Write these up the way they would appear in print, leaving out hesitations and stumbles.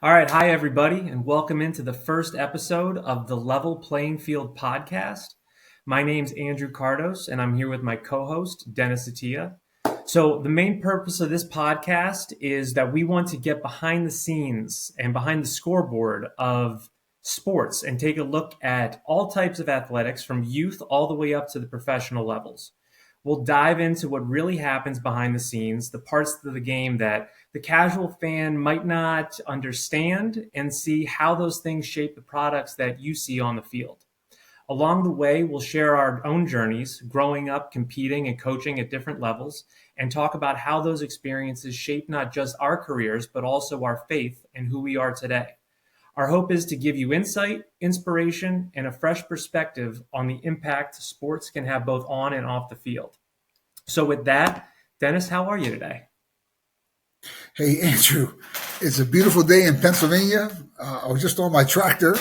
All right. Hi, everybody, and welcome into the first episode of the Level Playing Field podcast. My name's Andrew Kardos, and I'm here with my co-host, Dennis Atiyeh. So the main purpose of this podcast is that we want to get behind the scenes and behind the scoreboard of sports and take a look at all types of athletics from youth all the way up to the professional levels. We'll dive into what really happens behind the scenes, the parts of the game that the casual fan might not understand, and see how those things shape the products that you see on the field. Along the way, we'll share our own journeys, growing up, competing, and coaching at different levels, and talk about how those experiences shape not just our careers, but also our faith and who we are today. Our hope is to give you insight, inspiration, and a fresh perspective on the impact sports can have both on and off the field. So with that, Dennis, how are you today? Hey, Andrew, it's a beautiful day in Pennsylvania. I was just on my tractor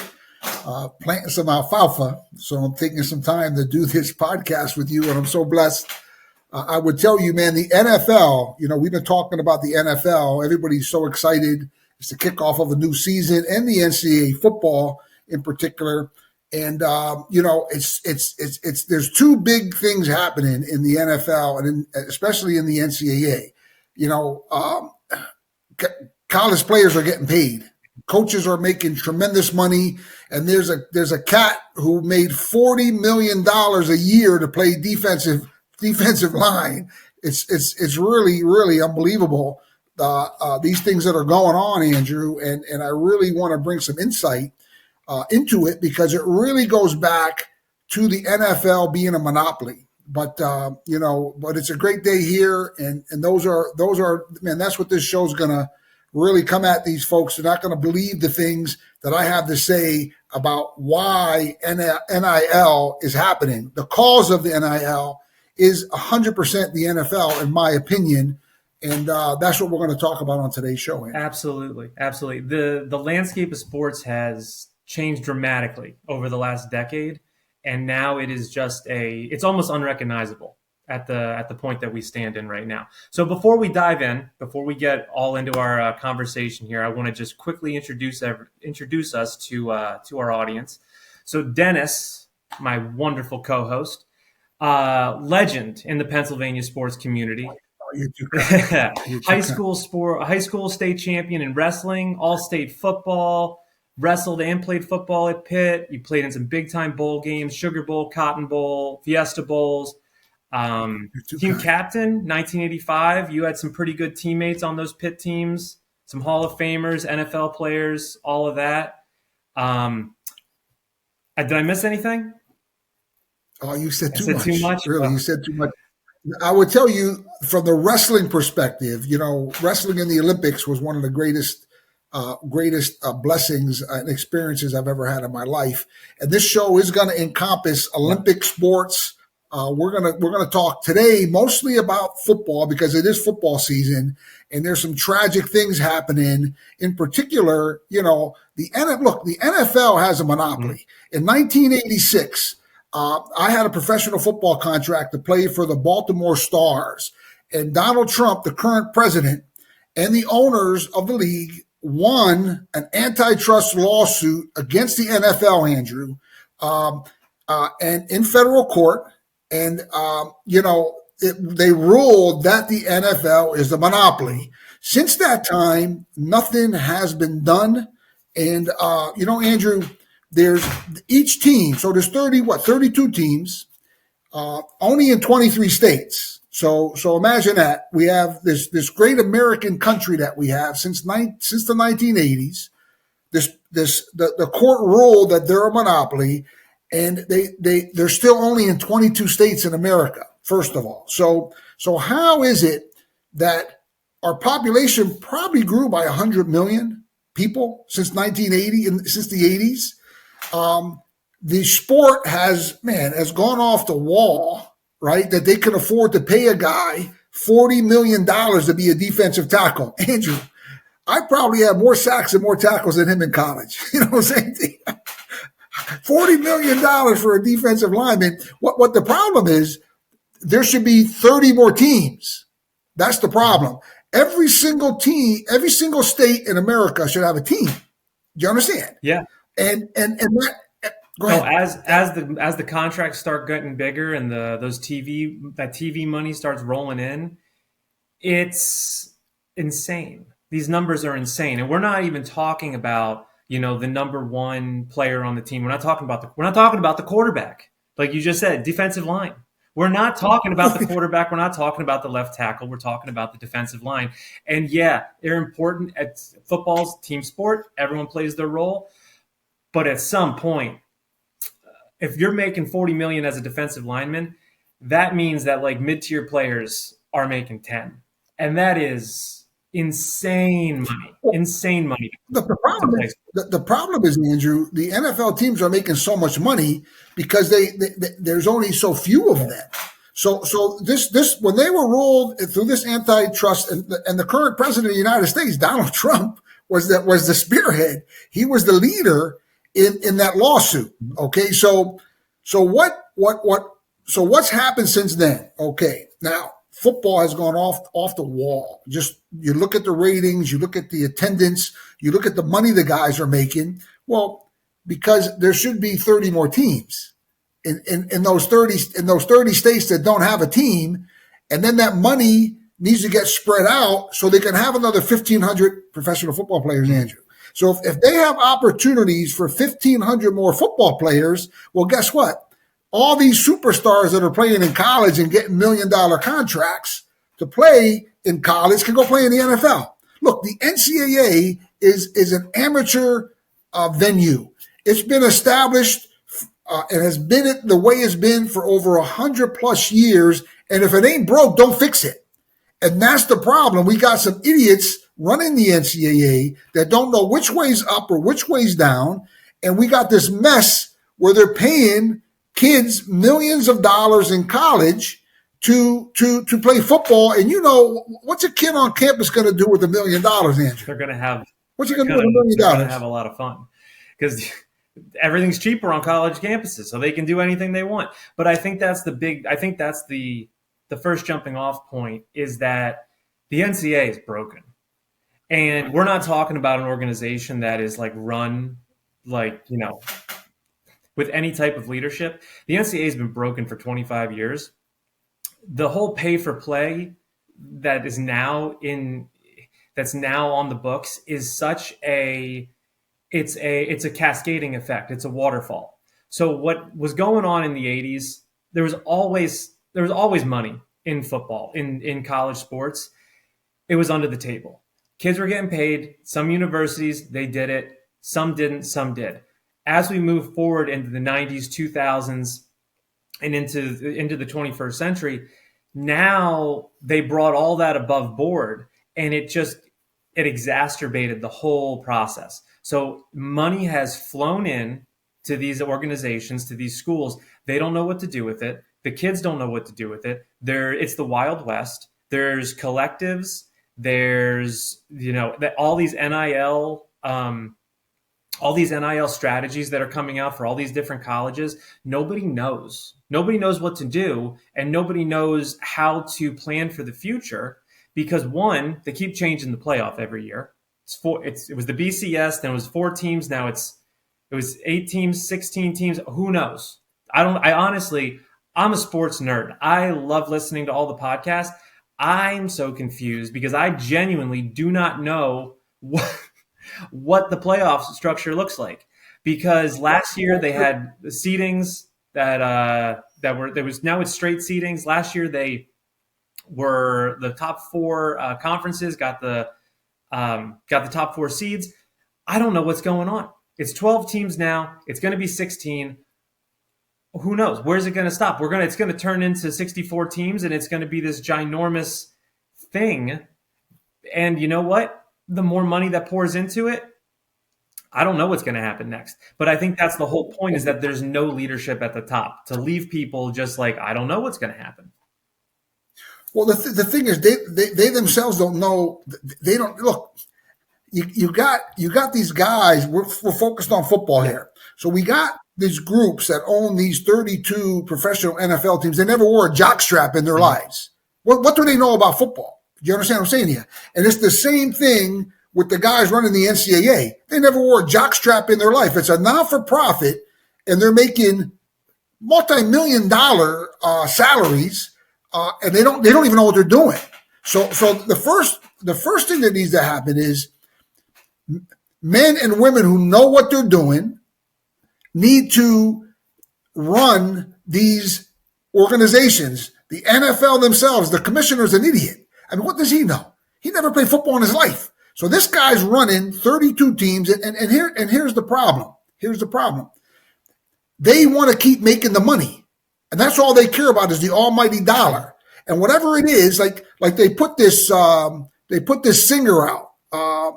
planting some alfalfa, so I'm taking some time to do this podcast with you, and I'm so blessed. I would tell you, man, the NFL, we've been talking about the NFL. Everybody's so excited. It's the kickoff of a new season and the NCAA football in particular. And, there's two big things happening in the NFL and especially in the NCAA. College players are getting paid. Coaches are making tremendous money. And there's a cat who made $40 million a year to play defensive line. It's really, really unbelievable. These things that are going on, Andrew, and I really want to bring some insight into it because it really goes back to the NFL being a monopoly. But it's a great day here, and those are man. That's what this show's gonna really come at these folks. They're not gonna believe the things that I have to say about why NIL is happening. The cause of the NIL is 100% the NFL, in my opinion. And that's what we're going to talk about on today's show. Andrew. Absolutely. The landscape of sports has changed dramatically over the last decade, and now it is it's almost unrecognizable at the point that we stand in right now. So before we dive in, before we get all into our conversation here, I want to just quickly introduce us to our audience. So Dennis, my wonderful co-host, legend in the Pennsylvania sports community. High school state champion in wrestling, all-state football, wrestled and played football at Pitt. You played in some big-time bowl games, Sugar Bowl, Cotton Bowl, Fiesta Bowls. Team captain, 1985. You had some pretty good teammates on those Pitt teams, some Hall of Famers, NFL players, all of that. Did I miss anything? Oh, you said too much. Really, you said too much. I would tell you from the wrestling perspective, wrestling in the Olympics was one of the greatest blessings and experiences I've ever had in my life. And this show is going to encompass Olympic sports. We're gonna talk today mostly about football because it is football season, and there's some tragic things happening. In particular, the NFL has a monopoly. In 1986. I had a professional football contract to play for the Baltimore Stars, and Donald Trump, the current president, and the owners of the league won an antitrust lawsuit against the NFL, Andrew, and in federal court. And, they ruled that the NFL is the monopoly. Since that time, nothing has been done. And, Andrew, there's each team. So there's 32 teams, only in 23 states. So imagine that we have this great American country that we have since the 1980s. The court ruled that they're a monopoly, and they're still only in 22 states in America. First of all, so how is it that our population probably grew by 100 million people since 1980 and since the 80s? The sport has gone off the wall, right? That they can afford to pay a guy $40 million to be a defensive tackle. Andrew, I probably have more sacks and more tackles than him in college. You know what I'm saying? $40 million for a defensive lineman. What the problem is, there should be 30 more teams. That's the problem. every single team, every single state in America should have a team. Do you understand? Yeah. And that. Go No, ahead. as the contracts start getting bigger and those TV money starts rolling in, it's insane. These numbers are insane, and we're not even talking about the number one player on the team. We're not talking about the quarterback, like you just said, defensive line. We're not talking about the quarterback. We're not talking about the left tackle. We're talking about the defensive line. And yeah, they're important. At football's team sport. Everyone plays their role, but at some point, if you're making $40 million as a defensive lineman, that means that like mid-tier players are making 10, and that is insane money. Insane money. The problem is, Andrew, the NFL teams are making so much money because there's only so few of them. So this when they were ruled through this antitrust, and the current president of the United States, Donald Trump, was the spearhead. He was the leader in that lawsuit. Okay, so what's happened since then? Okay, now football has gone off the wall. Just you look at the ratings, you look at the attendance, you look at the money the guys are making. Well, because there should be 30 more teams in those 30 states that don't have a team, and then that money needs to get spread out so they can have another 1,500 professional football players, Andrew. So if they have opportunities for 1,500 more football players, well, guess what? All these superstars that are playing in college and getting $1 million contracts to play in college can go play in the NFL. Look, the NCAA is an amateur venue. It's been established and has been it the way it's been for over 100 plus years. And if it ain't broke, don't fix it. And that's the problem. We got some idiots running the NCAA that don't know which way's up or which way's down. And we got this mess where they're paying kids millions of dollars in college to play football. And what's a kid on campus going to do with $1 million, Andrew? They're going to have. What's he going to do with $1 million? They're going to have a lot of fun because everything's cheaper on college campuses, so they can do anything they want. But I think that's the first jumping off point is that the NCAA is broken. And we're not talking about an organization that is like run with any type of leadership. The NCAA has been broken for 25 years. The whole pay for play that's now on the books is such it's a cascading effect. It's a waterfall. So what was going on in the 80s, there was always money in football, in college sports. It was under the table. Kids were getting paid. Some universities, they did it. Some didn't, some did. As we move forward into the 90s, 2000s, and into the 21st century, now they brought all that above board, and it exacerbated the whole process. So money has flown in to these organizations, to these schools. They don't know what to do with it. The kids don't know what to do with it. It's the Wild West. There's collectives. There's all these NIL strategies that are coming out for all these different colleges. Nobody knows what to do, and nobody knows how to plan for the future because one, they keep changing the playoff every year. It was the BCS, then it was 4 teams. Now it was 8 teams, 16 teams. Who knows? I'm a sports nerd. I love listening to all the podcasts. I'm so confused because I genuinely do not know what the playoff structure looks like. Because last year they had the seedings now it's straight seedings. Last year they were the top 4 conferences got the top 4 seeds. I don't know what's going on. It's 12 teams now. It's going to be 16. Who knows? Where's it going to stop? It's going to turn into 64 teams, and it's going to be this ginormous thing. And you know what? The more money that pours into it, I don't know what's going to happen next. But I think that's the whole point, is that there's no leadership at the top to leave people just like, I don't know what's going to happen. Well, the thing is, they themselves don't know. They don't look. You got these guys. We're focused on football here, so we got these groups that own these 32 professional NFL teams. They never wore a jockstrap in their lives. What do they know about football? Do you understand what I'm saying here? And it's the same thing with the guys running the NCAA. They never wore a jockstrap in their life. It's a non-for-profit, and they're making multi-million-dollar salaries, and they don't even know what they're doing. So the first thing that needs to happen is men and women who know what they're doing need to run these organizations. The NFL themselves, the commissioner's an idiot. I mean, what does he know? He never played football in his life. So this guy's running 32 teams, and here's the problem. Here's the problem. They want to keep making the money, and that's all they care about is the almighty dollar. And whatever it is, like they put this singer out.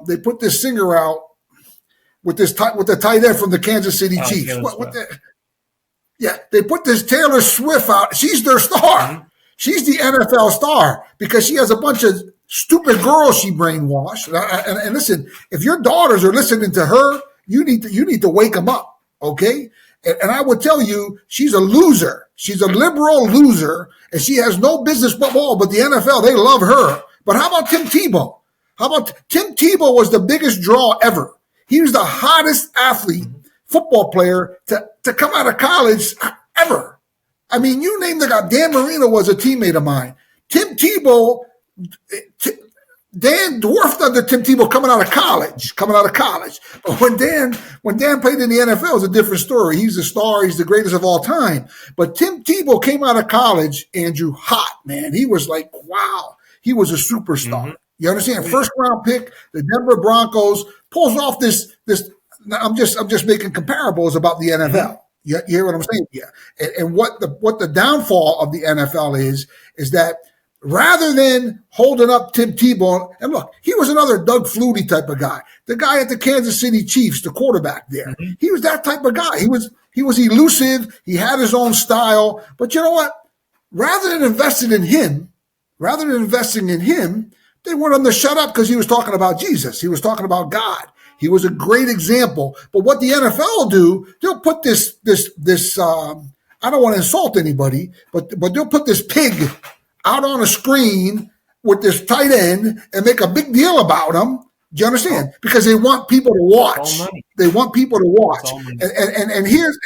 They put this singer out with the tight end from the Kansas City Chiefs. Yeah, they put this Taylor Swift out. She's their star. Mm-hmm. She's the NFL star because she has a bunch of stupid girls she brainwashed. And listen, if your daughters are listening to her, you need to wake them up, okay? And I would tell you, she's a loser. She's a liberal loser, and she has no business football. But the NFL, they love her. But how about Tim Tebow? Tim Tebow was the biggest draw ever. He was the hottest athlete, football player to come out of college ever. I mean, you name the guy. Dan Marino was a teammate of mine. Tim Tebow, Dan dwarfed under Tim Tebow coming out of college. But when Dan played in the NFL, it was a different story. He's a star. He's the greatest of all time. But Tim Tebow came out of college, Andrew, hot, man. He was like, wow. He was a superstar. Mm-hmm. You understand? First round pick, the Denver Broncos pulls off this. I'm just making comparables about the NFL. Mm-hmm. You hear what I'm saying? Yeah. And what the downfall of the NFL is that rather than holding up Tim Tebow, and look, he was another Doug Flutie type of guy. The guy at the Kansas City Chiefs, the quarterback there. Mm-hmm. He was that type of guy. He was elusive. He had his own style. But you know what? Rather than investing in him, they wanted him to shut up because he was talking about Jesus. He was talking about God. He was a great example. But what the NFL will do, they'll put this I don't want to insult anybody, but they'll put this pig out on a screen with this tight end and make a big deal about him. Do you understand? Because they want people to watch. They want people to watch. And here's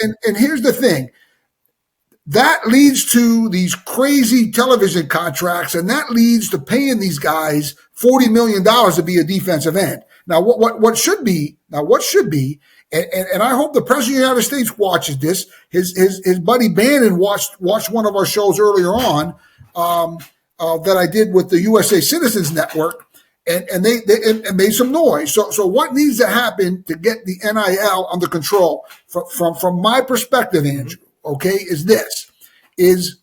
the thing. That leads to these crazy television contracts, and that leads to paying these guys $40 million to be a defensive end. Now, what should be, and I hope the President of the United States watches this. His buddy Bannon watched one of our shows earlier on that I did with the USA Citizens Network, and they made some noise. So what needs to happen to get the NIL under control, from my perspective, Andrew, okay, is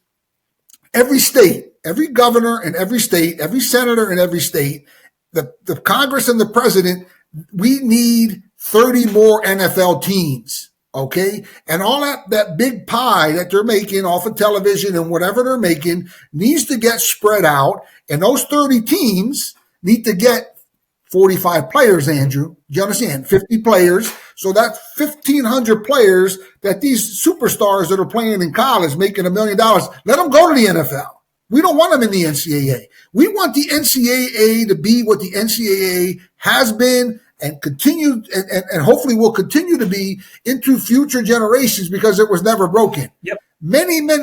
every state, every governor in every state, every senator in every state, the Congress and the president, we need 30 more NFL teams, okay? And all that big pie that they're making off of television and whatever they're making needs to get spread out, and those 30 teams need to get 45 players, Andrew. Do you understand? 50 players. So that 1,500 players that these superstars that are playing in college making $1 million, let them go to the NFL. We don't want them in the NCAA. We want the NCAA to be what the NCAA has been and continue, and hopefully will continue to be into future generations because it was never broken. Yep. Many men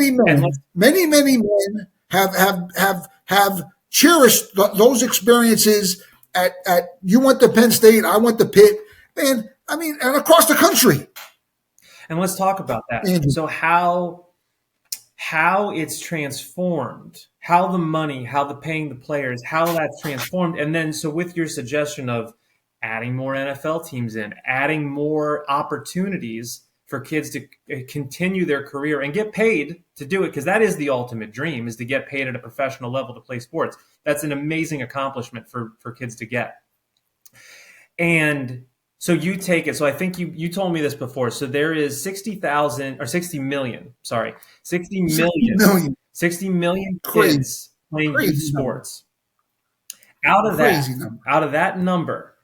have cherished those experiences at you went to Penn State, I went to Pitt, and across the country. And let's talk about that. Mm-hmm. So how it's transformed, how the money, how the paying the players, how that's transformed. And then, so with your suggestion of adding more NFL teams in, adding more opportunities for kids to continue their career and get paid to do it, because that is the ultimate dream, is to get paid at a professional level to play sports. That's an amazing accomplishment for kids to get. And so you take it. So I think you told me this before. So there is 60 million kids playing youth sports. Out of that number,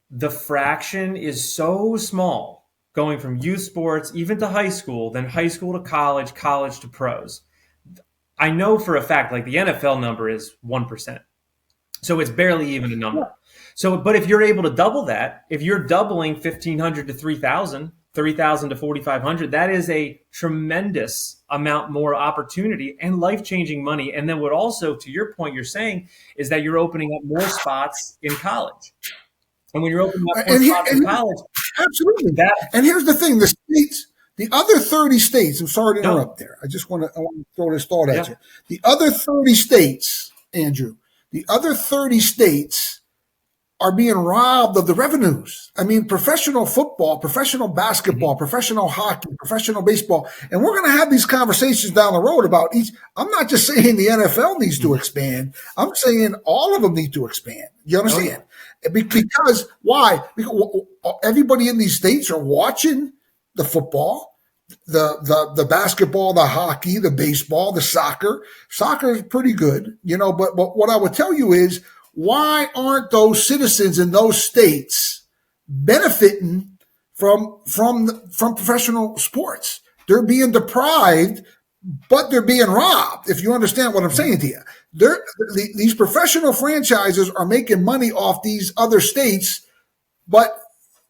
the fraction is so small, going from youth sports even to high school, then high school to college, college to pros. I know for a fact, like the NFL number is 1%. So it's barely even a number. So, but if you're able to double that, if you're doubling 1,500 to 3,000, 3,000 to 4,500, that is a tremendous amount more opportunity and life-changing money. And then what also, to your point, you're saying is that you're opening up more spots in college. And when you're opening up more spots in college, absolutely. And here's the thing: the states, the other 30 states. I'm sorry to interrupt there. I want to throw this thought at you. The other 30 states, Andrew. The other 30 states are being robbed of the revenues. I mean, professional football, professional basketball, professional hockey, professional baseball. And we're going to have these conversations down the road about each. I'm not just saying the NFL needs to expand. I'm saying all of them need to expand. You understand? Because why? Because everybody in these states are watching the football, the basketball, the hockey, the baseball, the soccer. Soccer is pretty good, but what I would tell you is, why aren't those citizens in those states benefiting from professional sports? They're being deprived, but they're being robbed, if you understand what I'm saying to you. These professional franchises are making money off these other states, but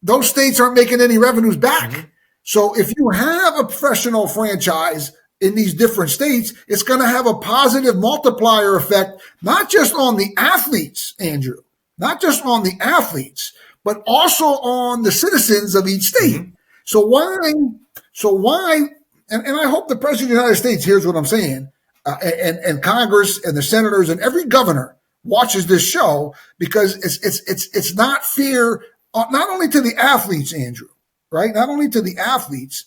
those states aren't making any revenues back. So if you have a professional franchise in these different states, it's going to have a positive multiplier effect, not just on the athletes, Andrew, not just on the athletes, but also on the citizens of each state. So why, and I hope the President of the United States hears what I'm saying, and Congress and the senators and every governor watches this show, because it's not fair, not only to the athletes, Andrew, right? Not only to the athletes,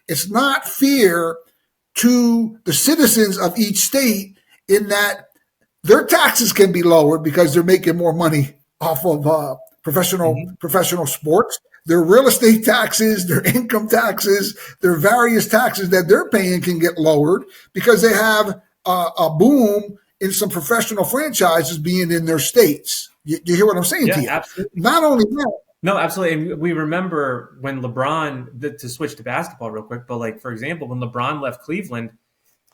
it's not fair to the citizens of each state, in that their taxes can be lowered because they're making more money off of professional sports. Their real estate taxes, their income taxes, their various taxes that they're paying can get lowered because they have a boom in some professional franchises being in their states. You hear what I'm saying to you? Absolutely. Not only that. No, absolutely. And we remember when LeBron, to switch to basketball real quick, but like, for example, when LeBron left Cleveland,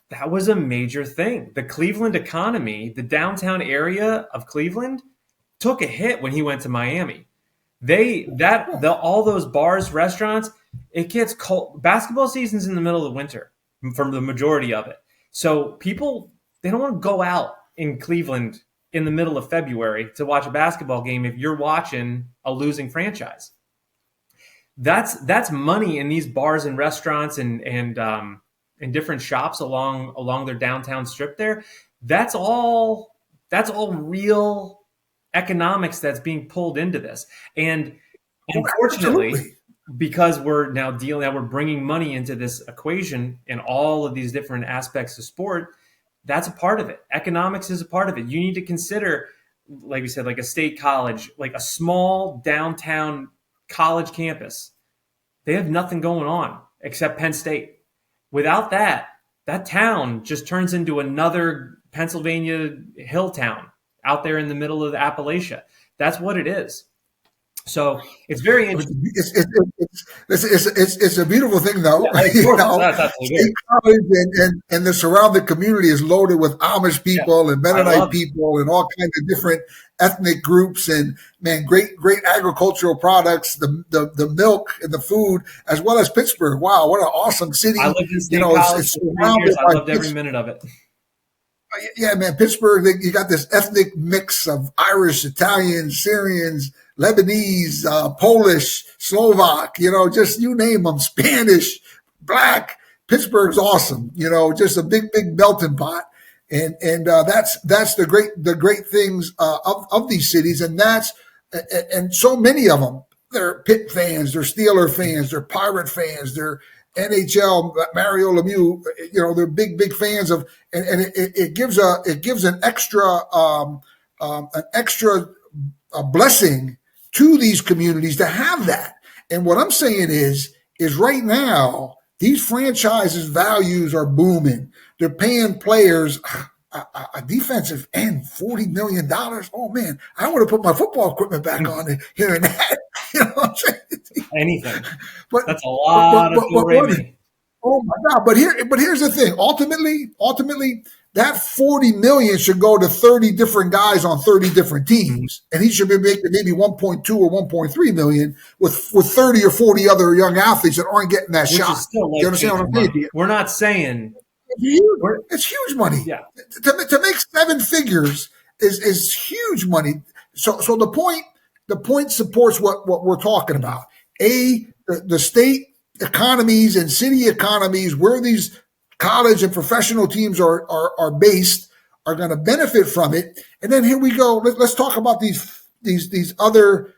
that was a major thing. The Cleveland economy, the downtown area of Cleveland, took a hit when he went to Miami. All those bars, restaurants, it gets cold. Basketball season's in the middle of the winter for the majority of it. So people, they don't want to go out in Cleveland in the middle of February to watch a basketball game if you're watching a losing franchise. That's money in these bars and restaurants and different shops along their downtown strip there. That's all real economics that's being pulled into this. And unfortunately, because we're bringing money into this equation in all of these different aspects of sport, that's a part of it. Economics is a part of it. You need to consider, like we said, like a state college, like a small downtown college campus. They have nothing going on except Penn State. Without that town just turns into another Pennsylvania hill town out there in the middle of Appalachia. That's what it is. So it's very interesting. It's a beautiful thing, though. Yeah, State college and the surrounding community is loaded with Amish people and Mennonite people and all kinds of different ethnic groups, and great agricultural products, the milk and the food, as well as Pittsburgh. Wow, what an awesome city! I lived in state college for 3 years. I loved every minute of it. Yeah, man, Pittsburgh, you got this ethnic mix of Irish, Italian, Syrians, Lebanese, Polish, Slovak, just you name them, Spanish, Black. Pittsburgh's awesome, just a big melting pot. And that's the great things of these cities. And so many of them, they're Pitt fans, they're Steeler fans, they're Pirate fans, they're NHL, Mario Lemieux, they're big fans of, and it gives an extra blessing to these communities to have that. And what I'm saying is right now, these franchises' values are booming. They're paying players a defensive end $40 million. Oh man, I want to put my football equipment back on and hearing that. You know what I'm saying? Anything. That's a lot of Oh my God! But here's the thing. Ultimately, that 40 million should go to 30 different guys on 30 different teams. And he should be making maybe 1.2 or 1.3 million with 30 or 40 other young athletes that aren't getting that Which shot. is still You understand what I'm saying to you? We're not saying it's huge money. Yeah. To make seven figures is huge money. So the point supports what we're talking about. The state economies and city economies where these college and professional teams are based are going to benefit from it. And then here we go. Let's talk about these other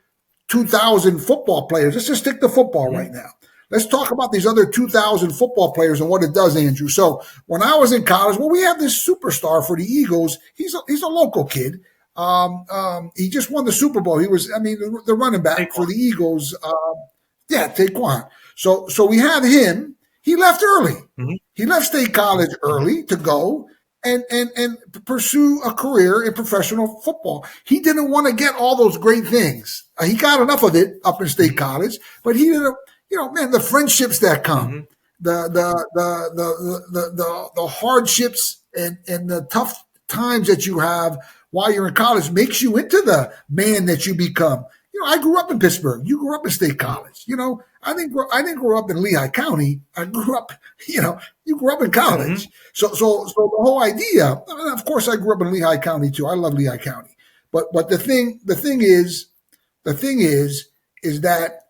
2,000 football players. Let's just stick to football right now. Let's talk about these other 2,000 football players and what it does, Andrew. So when I was in college, we have this superstar for the Eagles. He's a local kid. He just won the Super Bowl. He was, the running back for the Eagles. Taquan. So we have him. He left early. Mm-hmm. He left State College early to go and pursue a career in professional football. He didn't want to get all those great things. He got enough of it up in State College, but he didn't. The friendships that come, the hardships and the tough times that you have while you're in college makes you into the man that you become. I grew up in Pittsburgh. You grew up in State College. I didn't grow up in Lehigh County. I grew up, you grew up in college. Mm-hmm. So the whole idea, of course, I grew up in Lehigh County too. I love Lehigh County. But the thing is that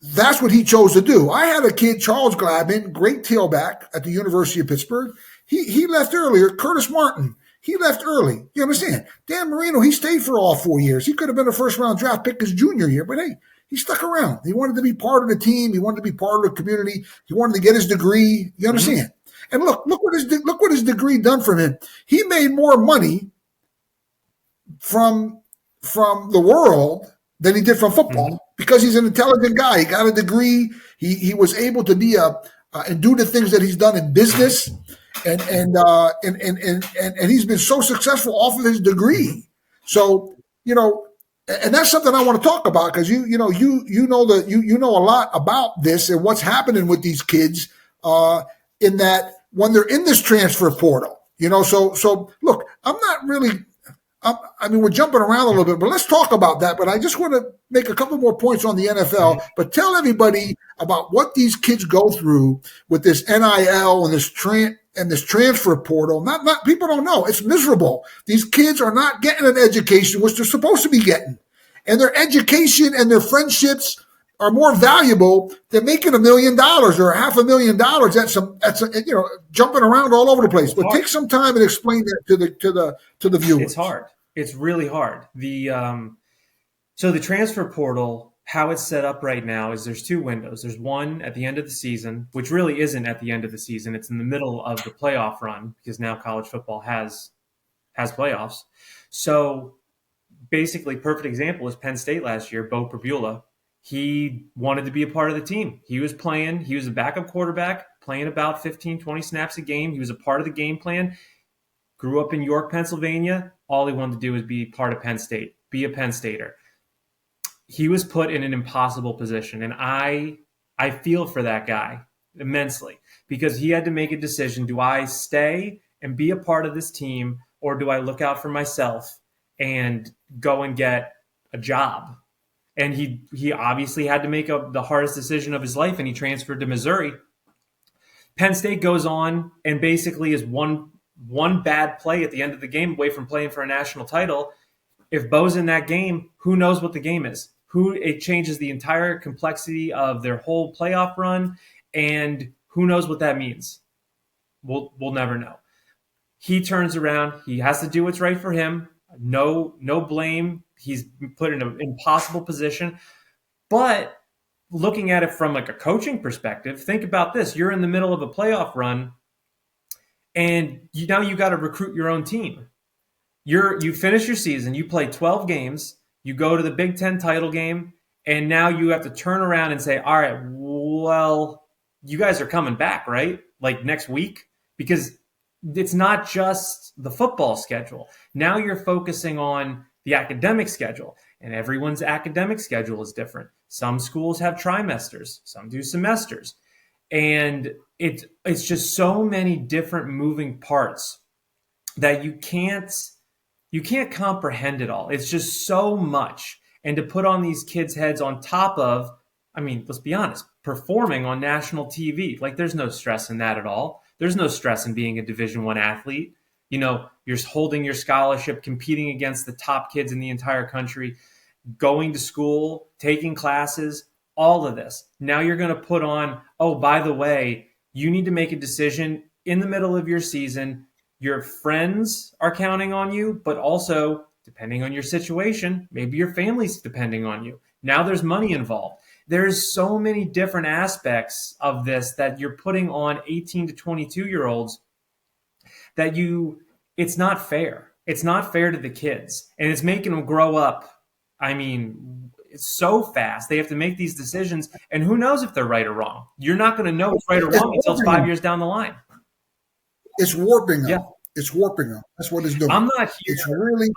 that's what he chose to do. I had a kid, Charles Gladman, great tailback at the University of Pittsburgh. He left earlier. Curtis Martin, he left early. You understand? Dan Marino, he stayed for all 4 years. He could have been a first-round draft pick his junior year, but hey, he stuck around. He wanted to be part of the team. He wanted to be part of the community. He wanted to get his degree. You understand? Mm-hmm. And look what his degree done for him. He made more money from the world than he did from football because he's an intelligent guy. He got a degree. He was able to be and do the things that he's done in business, and he's been so successful off of his degree. So and that's something I want to talk about because you know a lot about this and what's happening with these kids in that when they're in this transfer portal. So look, I'm not really. We're jumping around a little bit, but let's talk about that. But I just want to make a couple more points on the NFL, but tell everybody about what these kids go through with this NIL and this transfer portal. Not people don't know. It's miserable. These kids are not getting an education, which they're supposed to be getting. And their education and their friendships are more valuable than making $1 million or $500,000. That's jumping around all over the place. But take some time and explain that to the viewers. It's hard. It's really hard. So the transfer portal, how it's set up right now is there's two windows. There's one at the end of the season, which really isn't at the end of the season. It's in the middle of the playoff run because now college football has playoffs. So basically, perfect example is Penn State last year, Bo Pribula. He wanted to be a part of the team. He was a backup quarterback, playing about 15, 20 snaps a game. He was a part of the game plan. Grew up in York, Pennsylvania. All he wanted to do was be part of Penn State, be a Penn Stater. He was put in an impossible position, and I feel for that guy immensely because he had to make a decision. Do I stay and be a part of this team, or do I look out for myself and go and get a job? And he obviously had to make the hardest decision of his life, and he transferred to Missouri. Penn State goes on and basically is one bad play at the end of the game away from playing for a national title. If Bo's in that game, who knows what the game is? It changes the entire complexity of their whole playoff run, and who knows what that means? We'll never know. He turns around. He has to do what's right for him. No blame. He's put in an impossible position. But looking at it from like a coaching perspective, think about this. You're in the middle of a playoff run, and now you got to recruit your own team. You finish your season. You play 12 games. You go to the Big Ten title game, and now you have to turn around and say, all right, well, you guys are coming back, right? Like next week? Because it's not just the football schedule. Now you're focusing on the academic schedule, and everyone's academic schedule is different. Some schools have trimesters, some do semesters. And it's just so many different moving parts that you can't comprehend it all. It's just so much. And to put on these kids' heads on top of, I mean, let's be honest, performing on national TV. Like there's no stress in that at all. There's no stress in being a Division I athlete. You know, you're holding your scholarship, competing against the top kids in the entire country, going to school, taking classes, all of this. Now you're going to put on, oh, by the way, you need to make a decision in the middle of your season. Your friends are counting on you, but also, depending on your situation, maybe your family's depending on you. Now there's money involved. There's so many different aspects of this that you're putting on 18 to 22-year-olds that it's not fair. It's not fair to the kids. And it's making them grow up. I mean, it's so fast. They have to make these decisions. And who knows if they're right or wrong? You're not going to know what's right or wrong until it's 5 years down the line. It's warping them. Yeah. It's warping them. That's what it's doing. I'm not here. It's really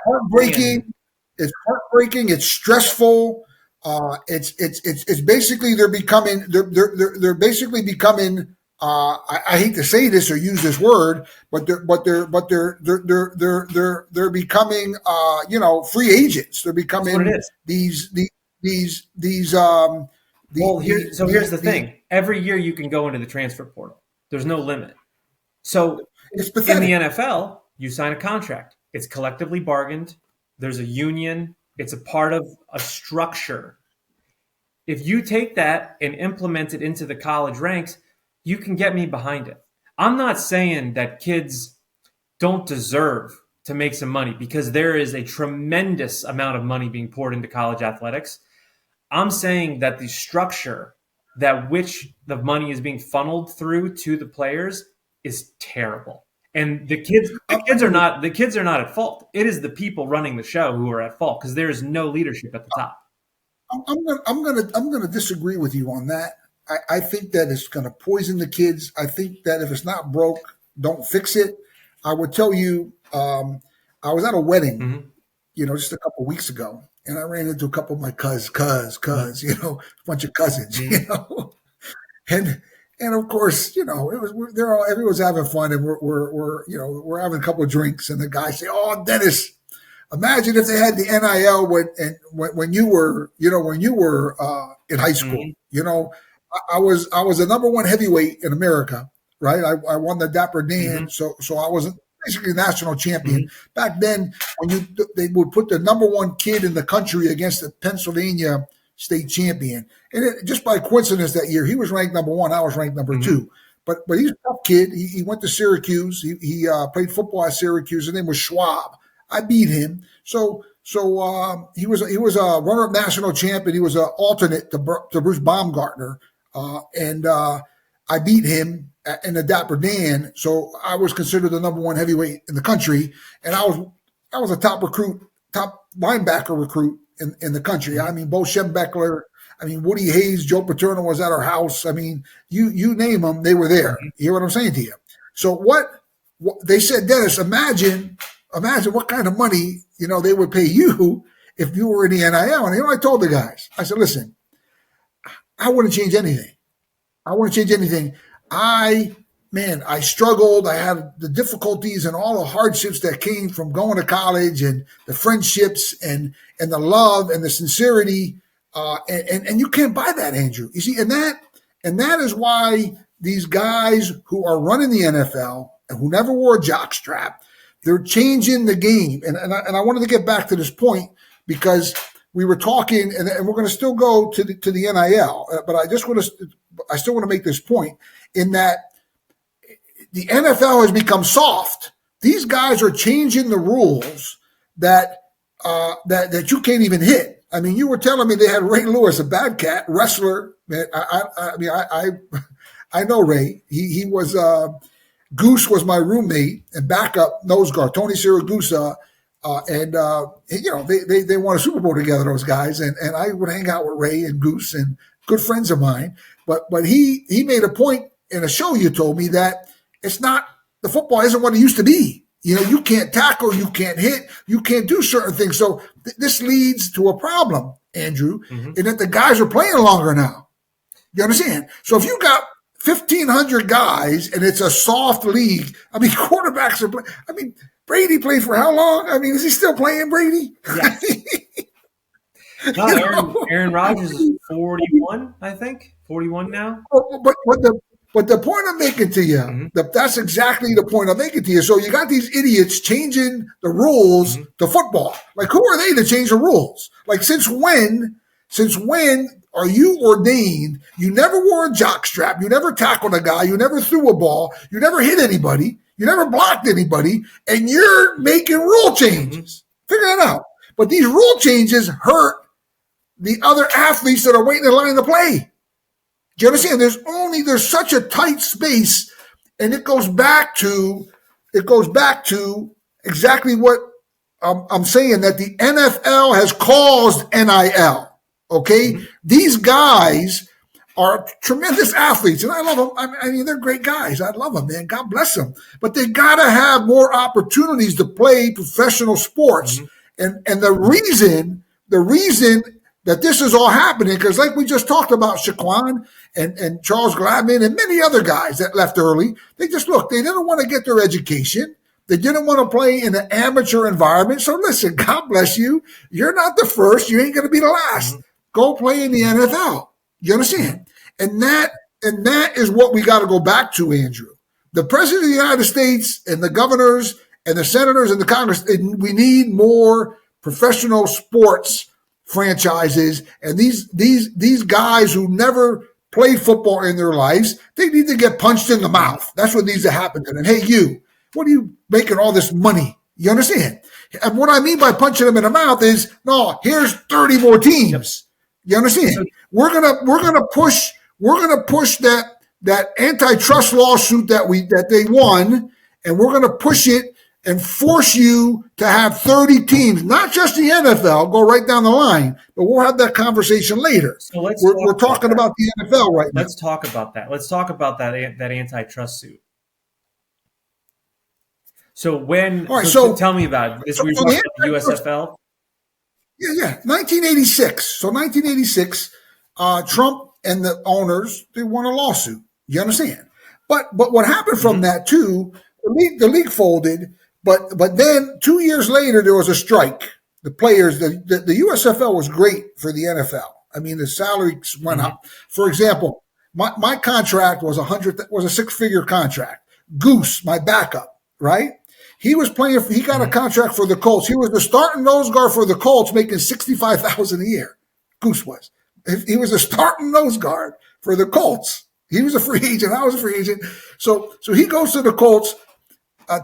heartbreaking. It's heartbreaking. It's stressful. It's basically they're basically becoming. I hate to say this or use this word, but they're becoming free agents. They're becoming these. Well, here's the thing. Every year you can go into the transfer portal. There's no limit. So it's in the NFL, you sign a contract. It's collectively bargained. There's a union. It's a part of a structure. If you take that and implement it into the college ranks, you can get me behind it. I'm not saying that kids don't deserve to make some money because there is a tremendous amount of money being poured into college athletics. I'm saying that the structure that which the money is being funneled through to the players is terrible. And the kids are not at fault. It is the people running the show who are at fault because there is no leadership at the top. I'm gonna disagree with you on that. I think that it's going to poison the kids. I think that if it's not broke, don't fix it. I would tell you, I was at a wedding, just a couple of weeks ago, and I ran into a couple of my cuz, a bunch of cousins, and of course, everyone's having fun, and we're having a couple of drinks, and the guys say, "Oh, Dennis, imagine if they had the NIL when you were in high school, I was the number one heavyweight in America, right? I won the Dapper Dan, so I was basically national champion. Back then, when they would put the number one kid in the country against the Pennsylvania state champion, and just by coincidence that year, he was ranked number one, I was ranked number two. But he's a tough kid. He went to Syracuse. He played football at Syracuse. His name was Schwab. I beat him. So he was a runner-up national champion. He was an alternate to Bruce Baumgartner. And I beat him in the Dapper Dan, so I was considered the number one heavyweight in the country, and I was a top linebacker recruit in the country. I mean, Bo Schembechler, Woody Hayes, Joe Paterno was at our house. I mean, you name them, they were there. You hear what I'm saying to you? So what they said, Dennis, imagine what kind of money they would pay you if you were in the NIL. And I told the guys, I said, listen, I wouldn't change anything. I struggled. I had the difficulties and all the hardships that came from going to college and the friendships and the love and the sincerity. And you can't buy that, Andrew. You see, and that is why these guys who are running the NFL and who never wore a jockstrap, they're changing the game. And I wanted to get back to this point because we were talking, and we're going to still go to the NIL, but I still want to make this point in that the NFL has become soft. These guys are changing the rules that you can't even hit. I mean, you were telling me they had Ray Lewis, a bad cat wrestler. Man, I know Ray. He was Goose was my roommate and backup nose guard, Tony Siragusa. They won a Super Bowl together, those guys, and I would hang out with Ray and Goose and good friends of mine. But he made a point in a show you told me that it's not the football isn't what it used to be. You can't tackle, you can't hit, you can't do certain things. So this leads to a problem, Andrew, in that the guys are playing longer now. You understand? So if you got 1,500 guys, and it's a soft league. I mean, quarterbacks are playing. I mean, Brady played for how long? I mean, is he still playing, Brady? Yes. No, Aaron Rodgers is 41, I think. 41 now. But the point I'm making to you, that's exactly the point I'm making to you. So you got these idiots changing the rules to football. Like, who are they to change the rules? Like, since when are you ordained? You never wore a jock strap. You never tackled a guy. You never threw a ball. You never hit anybody. You never blocked anybody. And you're making rule changes. Figure that out. But these rule changes hurt the other athletes that are waiting in line to play. Do you understand? There's such a tight space, and it goes back to exactly what I'm saying, that the NFL has caused NIL. Okay, these guys are tremendous athletes, and I love them. I mean, they're great guys. I love them, man. God bless them. But they gotta have more opportunities to play professional sports, and the reason that this is all happening, because like we just talked about, Shaquan and Charles Gladman and many other guys that left early, they didn't want to get their education. They didn't want to play in an amateur environment. So listen, God bless you. You're not the first. You ain't going to be the last. Go play in the NFL. You understand? And that is what we got to go back to, Andrew. The president of the United States and the governors and the senators and the Congress, we need more professional sports franchises, and these guys who never played football in their lives, they need to get punched in the mouth. That's what needs to happen to them. Hey, you, what are you making all this money? You understand? And what I mean by punching them in the mouth is, no, here's 30 more teams. You understand? We're gonna push that antitrust lawsuit that they won, and we're gonna push it and force you to have 30 teams, not just the NFL, go right down the line, but we'll have that conversation later. So we're talking about the NFL right now. Let's talk about that. Let's talk about that antitrust suit. So tell me about it. We're talking about the USFL? Yeah. 1986. So 1986, Trump and the owners, they won a lawsuit. You understand? But what happened from that too, the league folded. But then 2 years later, there was a strike. The players, the USFL was great for the NFL. I mean, the salaries went up. For example, my contract was a six-figure contract. Goose, my backup, right? He was playing. He got a contract for the Colts. He was the starting nose guard for the Colts, making $65,000 a year. Goose was. He was a starting nose guard for the Colts. He was a free agent. I was a free agent. So he goes to the Colts.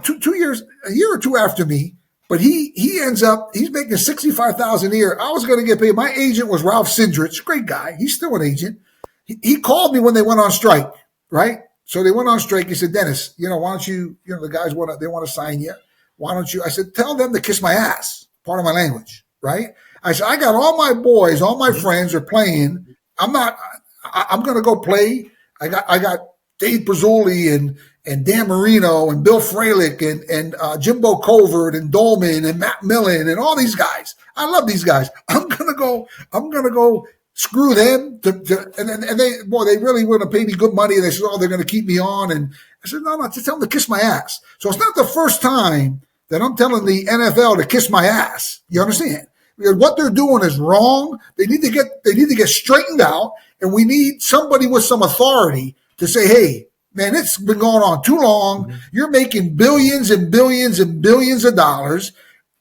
2 years, a year or two after me, but he's making $65,000 a year. I was going to get paid. My agent was Ralph Sindrich, great guy. He's still an agent. He called me when they went on strike, right? So they went on strike. He said, Dennis, why don't you, the guys want to sign you. Why don't you? I said, tell them to kiss my ass. Part of my language, right? I said, I got all my boys, all my friends are playing. I'm going to go play. I got Dave Pizzoli and Dan Marino and Bill Fralick and Jimbo Covert and Dolman and Matt Millen and all these guys. I love these guys. I'm gonna go screw them. And they really want to pay me good money. And they said, they're gonna keep me on. And I said, no, just tell them to kiss my ass. So it's not the first time that I'm telling the NFL to kiss my ass. You understand? Because what they're doing is wrong. They need to get straightened out, and we need somebody with some authority to say, hey, man, it's been going on too long. You're making billions and billions and billions of dollars.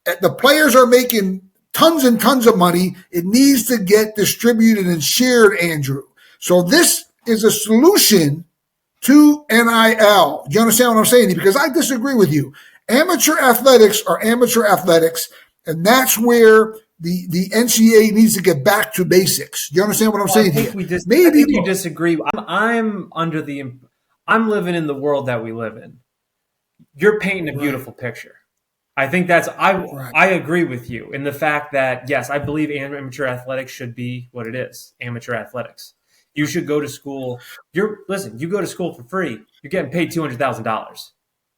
The players are making tons and tons of money. It needs to get distributed and shared, Andrew. So this is a solution to NIL. Do you understand what I'm saying? Because I disagree with you. Amateur athletics are amateur athletics, and that's where the NCAA needs to get back to basics. Do you understand what I'm saying? I think you disagree. I'm living in the world that we live in. You're painting a beautiful picture. I think I agree with you in the fact that, yes, I believe amateur athletics should be what it is, amateur athletics. You should go to school. You go to school for free. You're getting paid $200,000.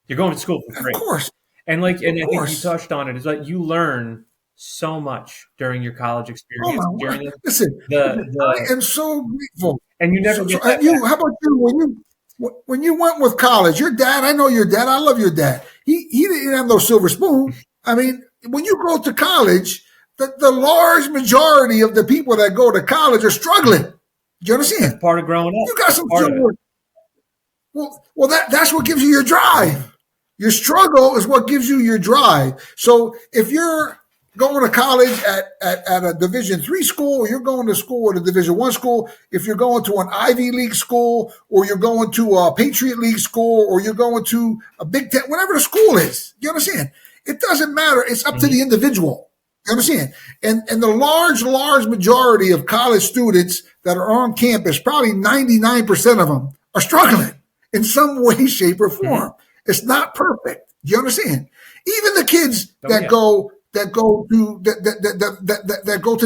You're going to school for free. Of course. And I think you touched on it. It's like you learn so much during your college experience. Listen, I am so grateful. And you never get that back. How about you? When you went with college, your dad, I know your dad, I love your dad. He didn't have no silver spoon. I mean, when you go to college, the large majority of the people that go to college are struggling. Do you understand? That's part of growing up. You got some silver. Well, that's what gives you your drive. Your struggle is what gives you your drive. So if you're going to college at a Division III school, or you're going to school at a Division I school, if you're going to an Ivy League school, or you're going to a Patriot League school, or you're going to a Big Ten, whatever the school is, you understand? It doesn't matter. It's up to the individual. You understand? And the large majority of college students that are on campus, probably 99% of them, are struggling in some way, shape, or form. It's not perfect. Do you understand? Even the kids that go to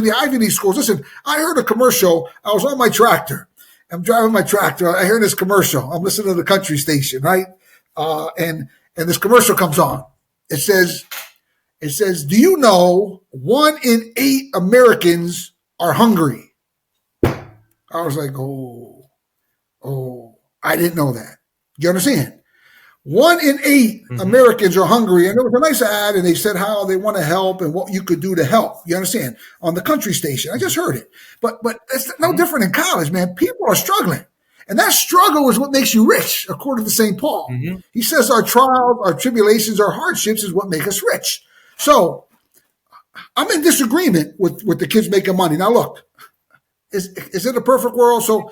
the Ivy League schools. Listen, I heard a commercial. I was on my tractor. I'm driving my tractor. I hear this commercial. I'm listening to the country station, right? And this commercial comes on. It says, do you know 1 in 8 Americans are hungry? I was like, oh, I didn't know that. Do you understand? 1 in 8 Americans are hungry. And there was a nice ad, and they said how they want to help and what you could do to help. You understand? On the country station. I just heard it. But it's no different in college, man. People are struggling. And that struggle is what makes you rich, according to St. Paul. He says our trials, our tribulations, our hardships is what make us rich. So I'm in disagreement with the kids making money. Now, look, is it a perfect world? So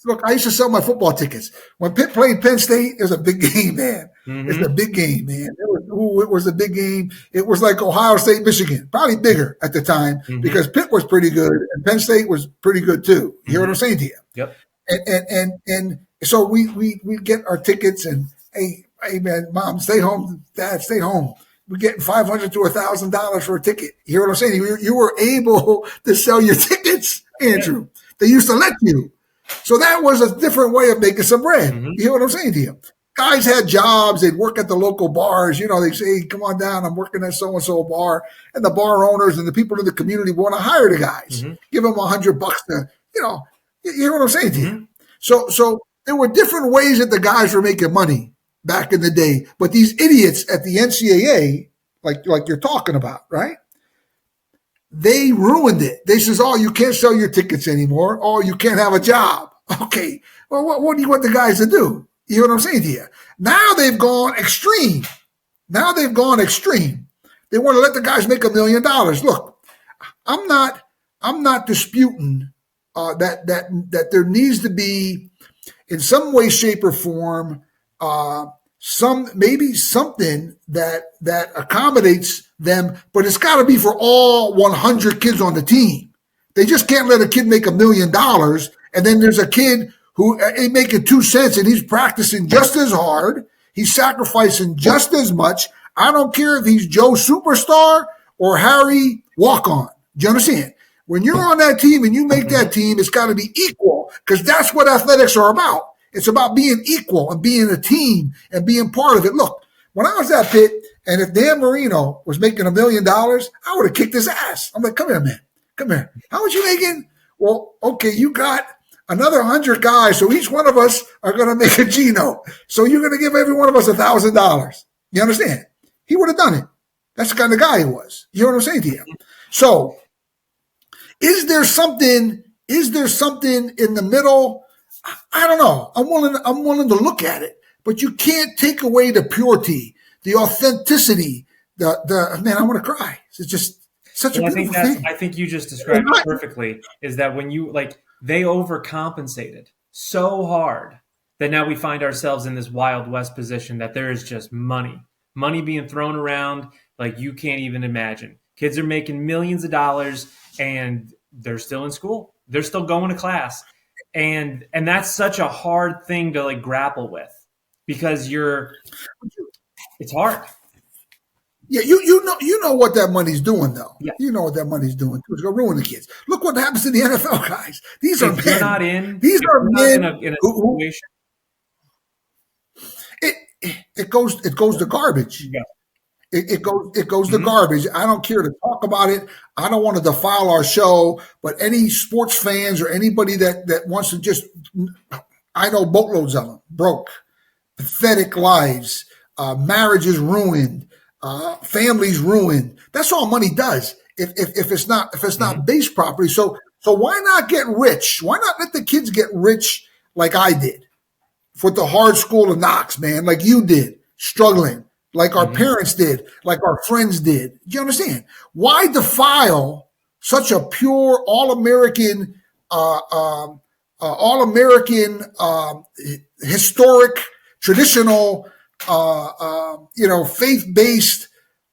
look, I used to sell my football tickets. When Pitt played Penn State, it was a big game, man. It's a big game, man. It was a big game. It was like Ohio State, Michigan, probably bigger at the time because Pitt was pretty good and Penn State was pretty good too. You hear what I'm saying to you? Yep. And so we get our tickets and hey man, mom, stay home, dad, stay home. We're getting $500 to $1,000 for a ticket. You hear what I'm saying? You were able to sell your tickets, Andrew. They used to let you. So that was a different way of making some bread. You hear what I'm saying to you? Guys had jobs. They'd work at the local bars. You know, they'd say, hey, come on down. I'm working at so-and-so bar. And the bar owners and the people in the community want to hire the guys. Give them $100 to, you hear what I'm saying to you? So there were different ways that the guys were making money back in the day. But these idiots at the NCAA, like you're talking about, right? They ruined it. They says, oh, you can't sell your tickets anymore. Oh, you can't have a job. Okay. Well, what do you want the guys to do? You know what I'm saying to you? Now they've gone extreme. They want to let the guys make $1 million. Look, I'm not disputing that there needs to be, in some way, shape, or form, maybe something that accommodates them, but it's got to be for all 100 kids on the team. They just can't let a kid make $1 million, and then there's a kid who ain't making 2 cents, and he's practicing just as hard. He's sacrificing just as much. I don't care if he's Joe Superstar or Harry Walk-On. Do you understand? When you're on that team and you make that team, it's got to be equal because that's what athletics are about. It's about being equal and being a team and being part of it. Look, when I was at Pitt, and if Dan Marino was making $1 million, I would have kicked his ass. I'm like, come here, man. Come here. How much you making? Well, okay, you got another 100 guys, so each one of us are going to make a Gino. So you're going to give every one of us $1,000. You understand? He would have done it. That's the kind of guy he was. You know what I'm saying to you? So is there something in the middle? I don't know. I'm willing to look at it, but you can't take away the purity, the authenticity, the man, I want to cry. It's just such a beautiful thing. I think you just described it perfectly, is that when you they overcompensated so hard that now we find ourselves in this Wild West position that there is just money being thrown around like you can't even imagine. Kids are making millions of dollars and they're still in school. They're still going to class. And that's such a hard thing to grapple with because it's hard. Yeah, you know what that money's doing though. Yeah. You know what that money's doing. It's gonna ruin the kids. Look what happens to the NFL guys. These are men. These are men in a situation. It goes to garbage. Yeah. It goes to garbage. I don't care to talk about it. I don't want to defile our show, but any sports fans or anybody that wants to just, I know boatloads of them, broke, pathetic lives, marriages ruined, families ruined. That's all money does. If it's not based properly. So why not get rich? Why not let the kids get rich like I did with the hard school of knocks, man, like you did, struggling, like our parents did, like our friends did. Do you understand? Why defile such a pure all-American, historic, traditional, faith-based,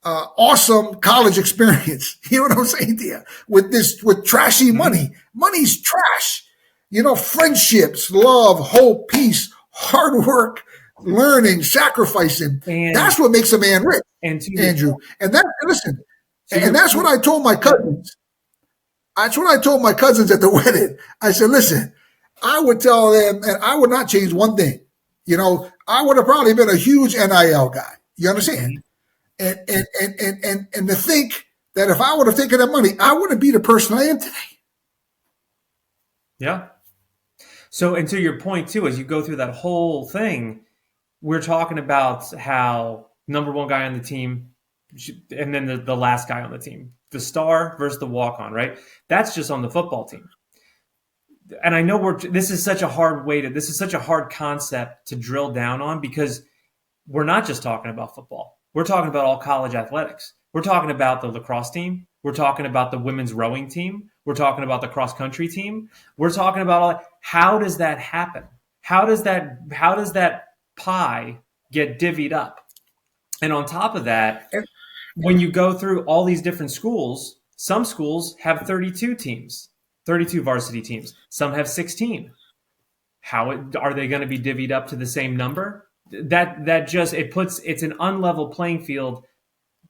awesome college experience? You know what I'm saying to you? With trashy money. Money's trash. Friendships, love, hope, peace, hard work, learning, sacrificing. That's what makes a man rich, Andrew. And that's what I told my cousins. That's what I told my cousins at the wedding. I said, listen, I would tell them, and I would not change one thing. I would have probably been a huge NIL guy. You understand? And to think that if I would have taken that money, I wouldn't be the person I am today. Yeah. So, and to your point too, as you go through that whole thing, we're talking about how number one guy on the team, and then the last guy on the team, the star versus the walk-on, right? That's just on the football team. And I know this is such a hard concept to drill down on, because we're not just talking about football. We're talking about all college athletics. We're talking about the lacrosse team. We're talking about the women's rowing team. We're talking about the cross country team. We're talking about how does that happen? How does that pie get divvied up? And on top of that, when you go through all these different schools, some schools have 32 teams, 32 varsity teams. Some have 16. How are they going to be divvied up to the same number? It's an unlevel playing field.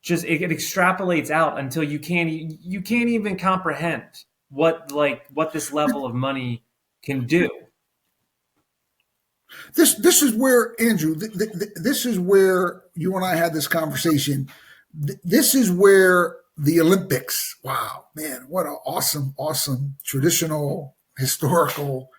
Just it extrapolates out until you can't even comprehend what this level of money can do. This is where, Andrew, this is where you and I had this conversation. This is where the Olympics, wow, man, what an awesome traditional historical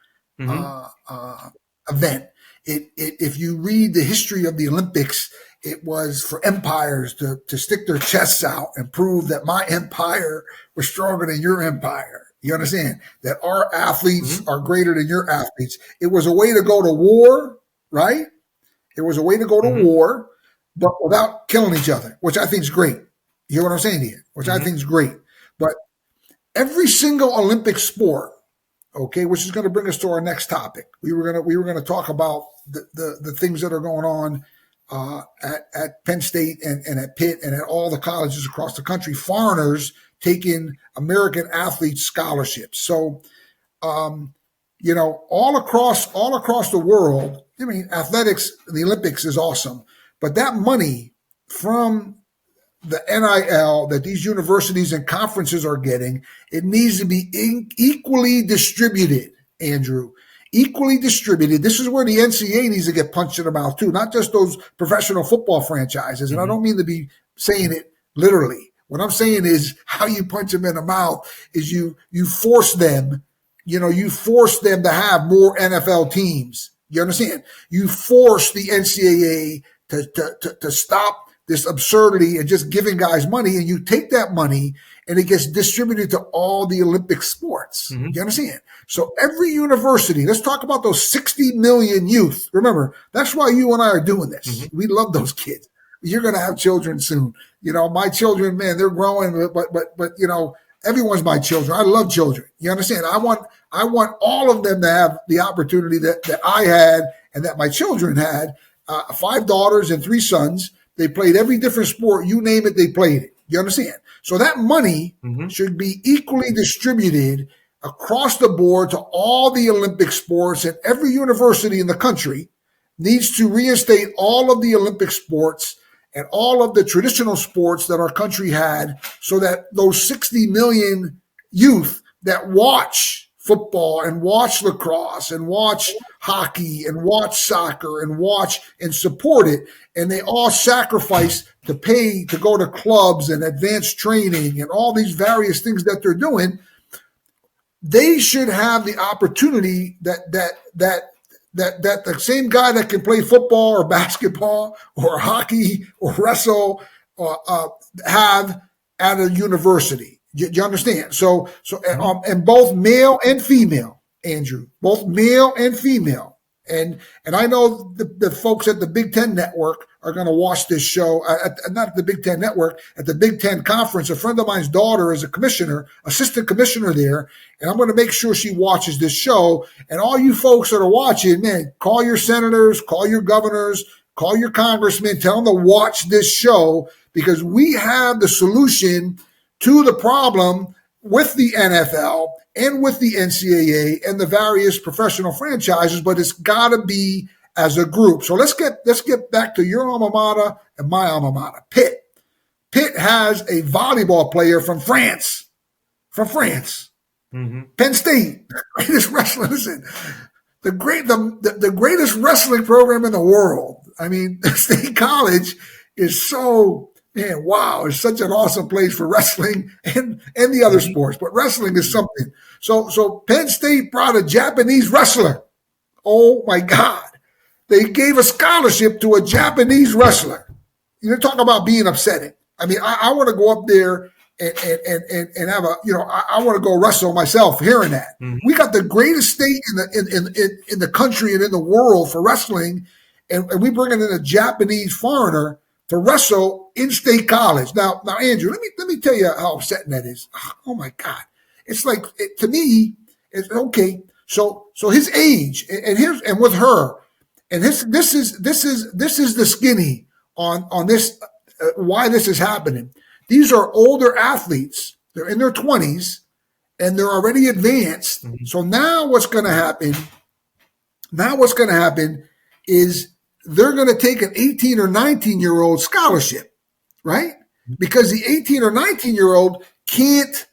event. If you read the history of the Olympics, it was for empires to stick their chests out and prove that my empire was stronger than your empire. You understand? That our athletes are greater than your athletes. It was a way to go to war, right? It was a way to go to war, but without killing each other, which I think is great. You hear what I'm saying here? Which I think is great. But every single Olympic sport, okay, which is going to bring us to our next topic. We were going to talk about the things that are going on at Penn State and at Pitt and at all the colleges across the country, foreigners taking American athletes scholarships. So, all across the world, I mean, athletics, the Olympics is awesome, but that money from the NIL that these universities and conferences are getting, it needs to be equally distributed, Andrew. Equally distributed. This is where the NCAA needs to get punched in the mouth too, not just those professional football franchises. And I don't mean to be saying it literally. What I'm saying is how you punch them in the mouth is you force them, you force them to have more NFL teams. You understand? You force the NCAA to stop this absurdity and just giving guys money, and you take that money and it gets distributed to all the Olympic sports. You understand? So every university, let's talk about those 60 million youth. Remember, that's why you and I are doing this. We love those kids. You're going to have children soon. My children, man, they're growing, but everyone's my children. I love children. You understand? I want all of them to have the opportunity that I had and that my children had. 5 daughters and 3 sons. They played every different sport. You name it, they played it. You understand? So that money should be equally distributed across the board to all the Olympic sports, and every university in the country needs to reinstate all of the Olympic sports and all of the traditional sports that our country had, so that those 60 million youth that watch football and watch lacrosse and watch hockey and watch soccer and watch and support it, and they all sacrifice to pay to go to clubs and advanced training and all these various things that they're doing, they should have the opportunity that that the same guy that can play football or basketball or hockey or wrestle have at a university. Do you understand? So and both male and female, Andrew, both male and female. And I know the folks at the Big Ten Network are going to watch this show, not at the Big Ten Network, at the Big Ten Conference. A friend of mine's daughter is a commissioner, assistant commissioner there, and I'm going to make sure she watches this show. And all you folks that are watching, man, call your senators, call your governors, call your congressmen, tell them to watch this show, because we have the solution to the problem with the NFL and with the NCAA and the various professional franchises, but it's got to be as a group. So let's get back to your alma mater and my alma mater, Pitt. Pitt has a volleyball player from France. Mm-hmm. Penn State, the greatest wrestling. Listen, the greatest wrestling program in the world. I mean, State College is so. Man, wow, it's such an awesome place for wrestling and the other sports, but wrestling is something. So Penn State brought a Japanese wrestler. Oh my God. They gave a scholarship to a Japanese wrestler. You're talking about being upsetting. I mean, I want to go up there and have I want to go wrestle myself hearing that. Mm-hmm. We got the greatest state in the country and in the world for wrestling, and we bring in a Japanese foreigner to wrestle in State College. Now, Andrew, let me tell you how upsetting that is. Oh my God, it's like to me, it's okay. So his age and with her, and this is the skinny on this why this is happening. These are older athletes. They're in their 20s and they're already advanced. Mm-hmm. So now what's going to happen? Is they're going to take an 18 or 19-year-old scholarship, right? Because the 18 or 19-year-old can't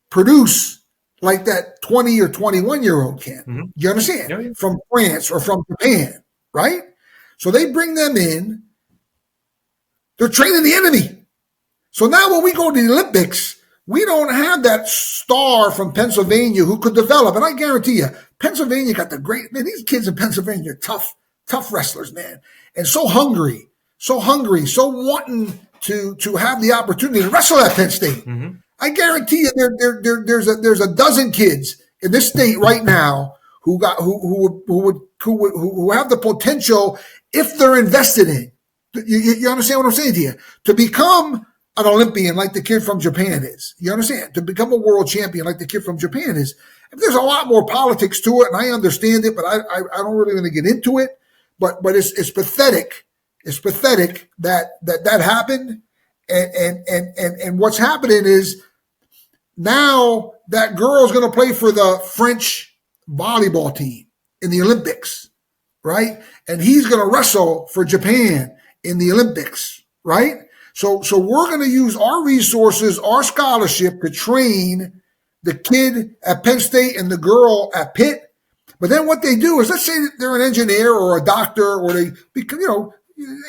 produce like that 20 or 21-year-old can. Mm-hmm. You understand? Yeah. From France or from Japan, right? So they bring them in. They're training the enemy. So now when we go to the Olympics, we don't have that star from Pennsylvania who could develop. And I guarantee you, Pennsylvania got these kids in Pennsylvania are tough wrestlers, man. And so hungry, so wanting to have the opportunity to wrestle at Penn State. Mm-hmm. I guarantee you there's a dozen kids in this state right now who have the potential if they're invested in. You understand what I'm saying to you? To become an Olympian like the kid from Japan is. You understand? To become a world champion like the kid from Japan is. There's a lot more politics to it, and I understand it, but I don't really want to get into it. But it's pathetic. It's pathetic that happened. And what's happening is now that girl's going to play for the French volleyball team in the Olympics, right? And he's going to wrestle for Japan in the Olympics, right? So we're going to use our resources, our scholarship to train the kid at Penn State and the girl at Pitt. But then what they do is, let's say that they're an engineer or a doctor, or they,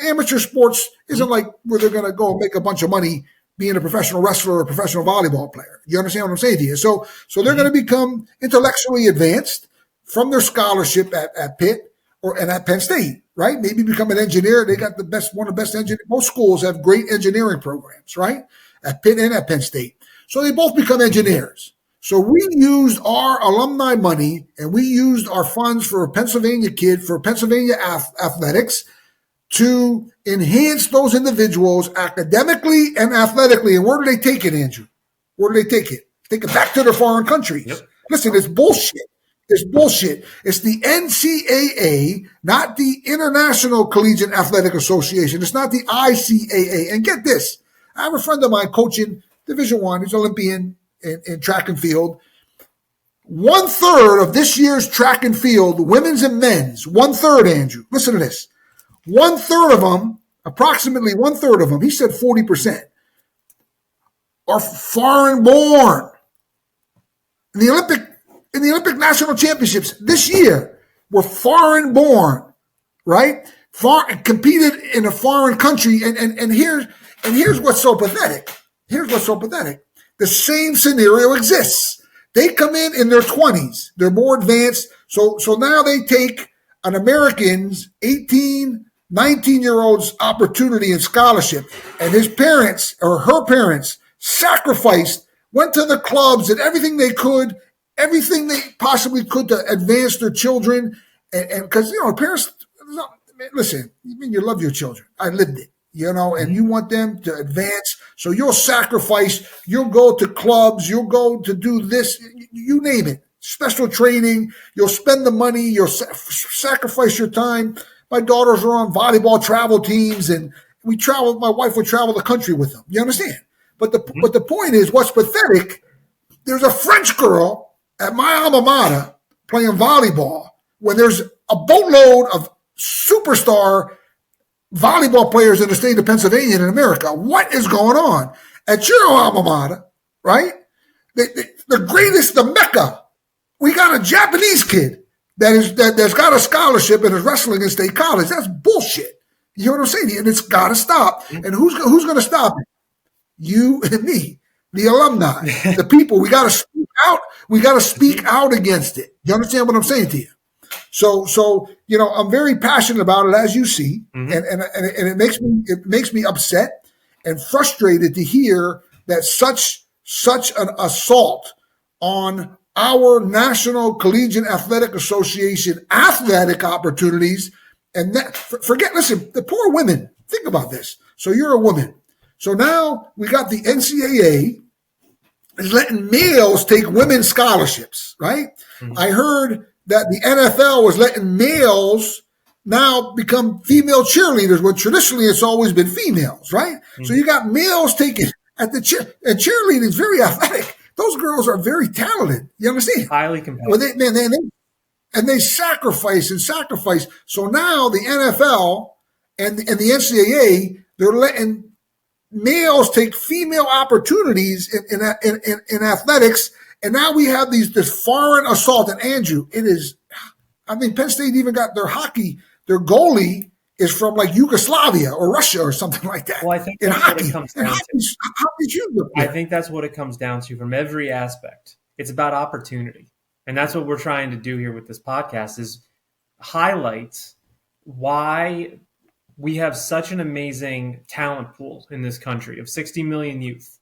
amateur sports isn't like where they're going to go and make a bunch of money being a professional wrestler or a professional volleyball player. You understand what I'm saying to you? So they're going to become intellectually advanced from their scholarship at Pitt and at Penn State, right? Maybe become an engineer. They got one of the best engineers. Most schools have great engineering programs, right? At Pitt and at Penn State. So they both become engineers. So we used our alumni money and we used our funds for a Pennsylvania kid, for Pennsylvania athletics, to enhance those individuals academically and athletically. And where do they take it, Andrew? Where do they take it? Take it back to their foreign countries. Yep. Listen, it's bullshit. It's bullshit. It's the NCAA, not the International Collegiate Athletic Association. It's not the ICAA. And get this. I have a friend of mine coaching Division I. He's Olympian in track and field. 1/3 of this year's track and field, women's and men's, 1/3, Andrew. Listen to this. 1/3 of them, approximately 1/3 of them, he said 40%, are foreign born. In the Olympic national championships this year were foreign born, right? Competed in a foreign country. And here's what's so pathetic. Here's what's so pathetic. The same scenario exists. They come in their 20s. They're more advanced. So now they take an American's 18, 19-year-old's opportunity and scholarship, and his parents or her parents sacrificed, went to the clubs and everything they could, everything they possibly could to advance their children. And because, parents, listen, you love your children. I lived it. And you want them to advance. So you'll sacrifice, you'll go to clubs, you'll go to do this, you name it, special training, you'll spend the money, you'll sacrifice your time. My daughters are on volleyball travel teams, and my wife would travel the country with them. You understand? But the point is, what's pathetic, there's a French girl at my alma mater playing volleyball when there's a boatload of superstar volleyball players in the state of Pennsylvania and in America. What is going on? At your alma mater, right? The greatest, the Mecca. We got a Japanese kid that's got a scholarship and is wrestling in state college. That's bullshit. You know what I'm saying? And it's got to stop. And who's going to stop it? You and me, the alumni, the people. We got to speak out. We got to speak out against it. You understand what I'm saying to you? So I'm very passionate about it, as you see, and it makes me upset and frustrated to hear that such an assault on our National Collegiate Athletic Association athletic opportunities, and listen, the poor women. Think about this. So you're a woman. So now we got the NCAA is letting males take women's scholarships, right? Mm-hmm. I heard that the NFL was letting males now become female cheerleaders, where traditionally it's always been females, right? Mm-hmm. So you got males taking at the and cheerleading is very athletic. Those girls are very talented. You understand? Highly competitive. Well, they sacrifice. So now the NFL and the NCAA, they're letting males take female opportunities in athletics. And now we have this foreign assault. And Andrew, Penn State even got their goalie is from like Yugoslavia or Russia or something like that. Well, I think that's what it comes down to. I think that's what it comes down to from every aspect. It's about opportunity. And that's what we're trying to do here with this podcast, is highlight why we have such an amazing talent pool in this country of 60 million youth.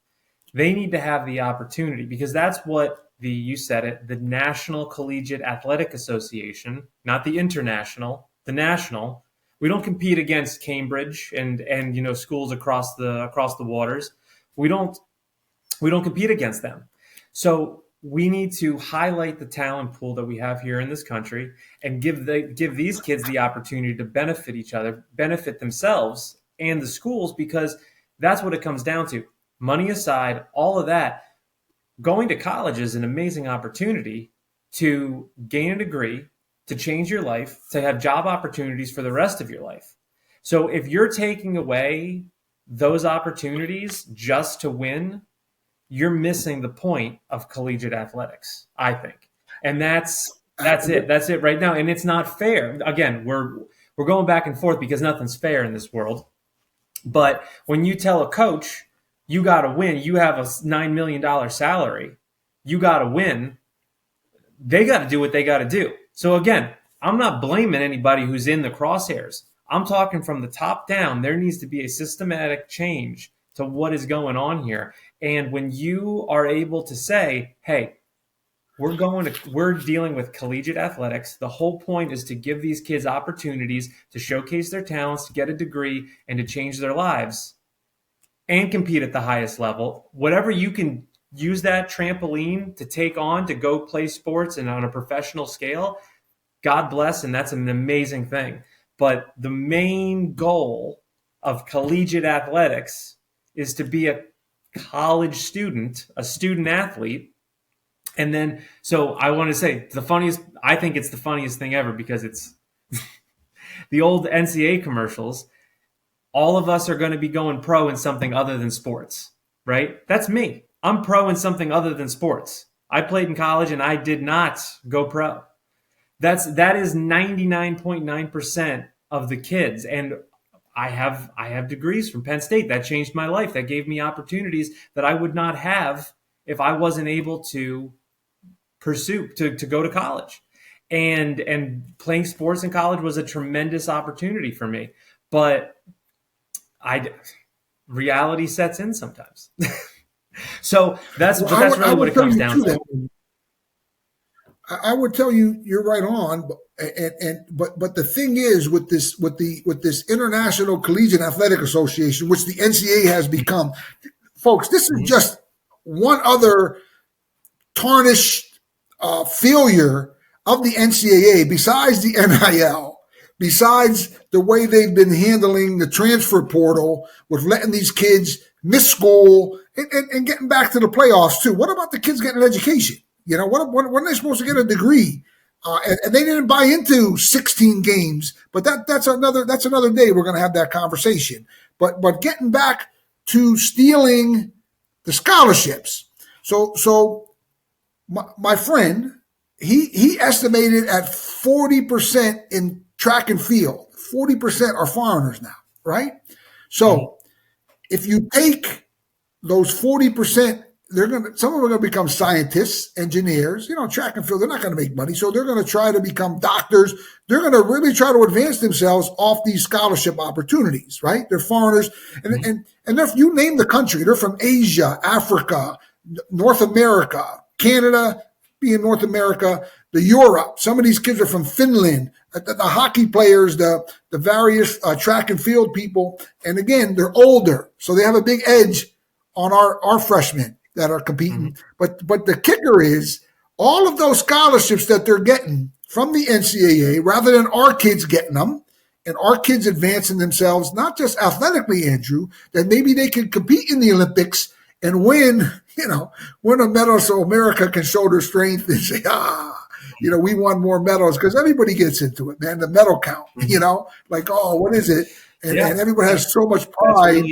They need to have the opportunity, because that's what you said it, the National Collegiate Athletic Association, not the international, the national. We don't compete against Cambridge and schools across the waters. We don't compete against them. So we need to highlight the talent pool that we have here in this country and give these kids the opportunity to benefit each other, benefit themselves and the schools, because that's what it comes down to. Money aside, all of that, going to college is an amazing opportunity to gain a degree, to change your life, to have job opportunities for the rest of your life. So if you're taking away those opportunities just to win, you're missing the point of collegiate athletics, I think. And that's it. That's it right now. And it's not fair. Again, we're going back and forth because nothing's fair in this world. But when you tell a coach, you got to win, you have a $9 million salary, you got to win, they got to do what they got to do. So again, I'm not blaming anybody who's in the crosshairs. I'm talking from the top down. There needs to be a systematic change to what is going on here. And when you are able to say, hey, we're dealing with collegiate athletics. The whole point is to give these kids opportunities to showcase their talents, to get a degree, and to change their lives and compete at the highest level. Whatever you can use that trampoline to take on, to go play sports and on a professional scale, God bless, and that's an amazing thing. But the main goal of collegiate athletics is to be a college student, a student athlete. And then, so I want to say I think it's the funniest thing ever, because it's the old NCAA commercials. All of us are going to be going pro in something other than sports, right? That's me. I'm pro in something other than sports. I played in college and I did not go pro. That is 99.9% of the kids. And I have degrees from Penn State. That changed my life. That gave me opportunities that I would not have if I wasn't able to pursuit to go to college. And playing sports in college was a tremendous opportunity for me. But reality sets in sometimes. So that's really what it comes down to. I would tell you you're right on, but the thing is with this International Collegiate Athletic Association, which the NCAA has become, folks, this is just one other tarnished failure of the NCAA besides the NIL, besides the way they've been handling the transfer portal with letting these kids miss school and getting back to the playoffs too. What about the kids getting an education? You know, when are they supposed to get a degree? And they didn't buy into 16 games, but that's another day we're going to have that conversation. But getting back to stealing the scholarships. So my friend, he estimated at 40% in track and field. 40% are foreigners now, right? So if you take those 40%, some of them are going to become scientists, engineers, track and field. They're not going to make money. So they're going to try to become doctors. They're going to really try to advance themselves off these scholarship opportunities, right? They're foreigners. And you name the country. They're from Asia, Africa, North America, Canada being North America, the Europe. Some of these kids are from Finland, the hockey players, the various track and field people. And again, they're older. So they have a big edge on our freshmen that are competing. But the kicker is all of those scholarships that they're getting from the NCAA, rather than our kids getting them and our kids advancing themselves, not just athletically, Andrew, that maybe they can compete in the Olympics and win a medal so America can show their strength and say, we won more medals, because everybody gets into it, man, the medal count, like, oh, what is it? And everyone has so much pride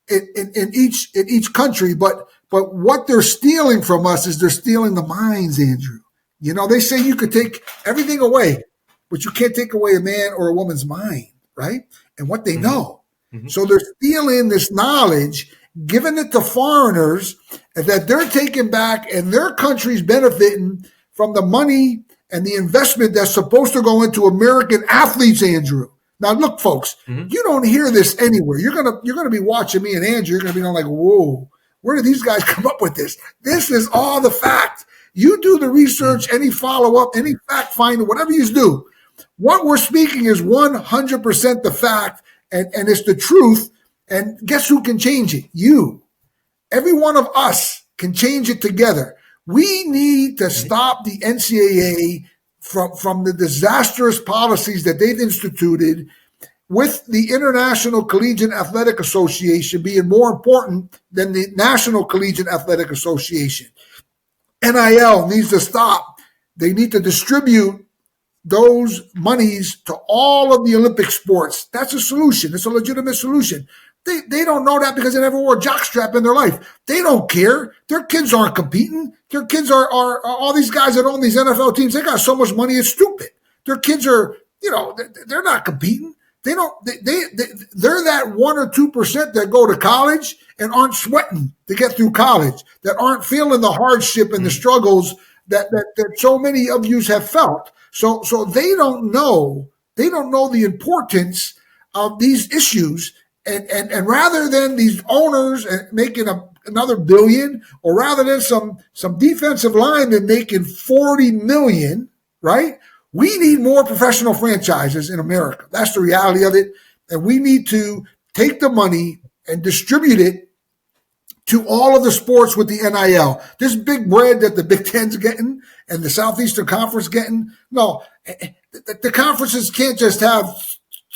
in each country, but what they're stealing from us is they're stealing the minds, Andrew. They say you could take everything away, but you can't take away a man or a woman's mind, right? And what they know. So they're stealing this knowledge, giving it to foreigners that they're taking back, and their country's benefiting from the money and the investment that's supposed to go into American athletes, Andrew. Now, look, folks, you don't hear this anywhere. You're gonna be watching me and Andrew. You're gonna be like, whoa, where did these guys come up with this? This is all the fact. You do the research, any follow-up, any fact-finding, whatever you do. What we're speaking is 100% the fact, and it's the truth. And guess who can change it? You. Every one of us can change it together. We need to stop the NCAA from the disastrous policies that they've instituted, with the International Collegiate Athletic Association being more important than the National Collegiate Athletic Association. NIL needs to stop. They need to distribute those monies to all of the Olympic sports. That's a solution. It's a legitimate solution. They don't know that because they never wore a jockstrap in their life. They don't care. Their kids aren't competing. Their kids are all these guys that own these NFL teams. They got so much money, it's stupid. Their kids are, they're not competing. They're that 1 or 2% that go to college and aren't sweating to get through college, that aren't feeling the hardship and the struggles that so many of you have felt. So they don't know the importance of these issues. And rather than these owners making another billion, or rather than some defensive linemen making $40 million, right? We need more professional franchises in America. That's the reality of it. And we need to take the money and distribute it to all of the sports with the NIL. This big bread that the Big Ten's getting and the Southeastern Conference getting, no, the conferences can't just have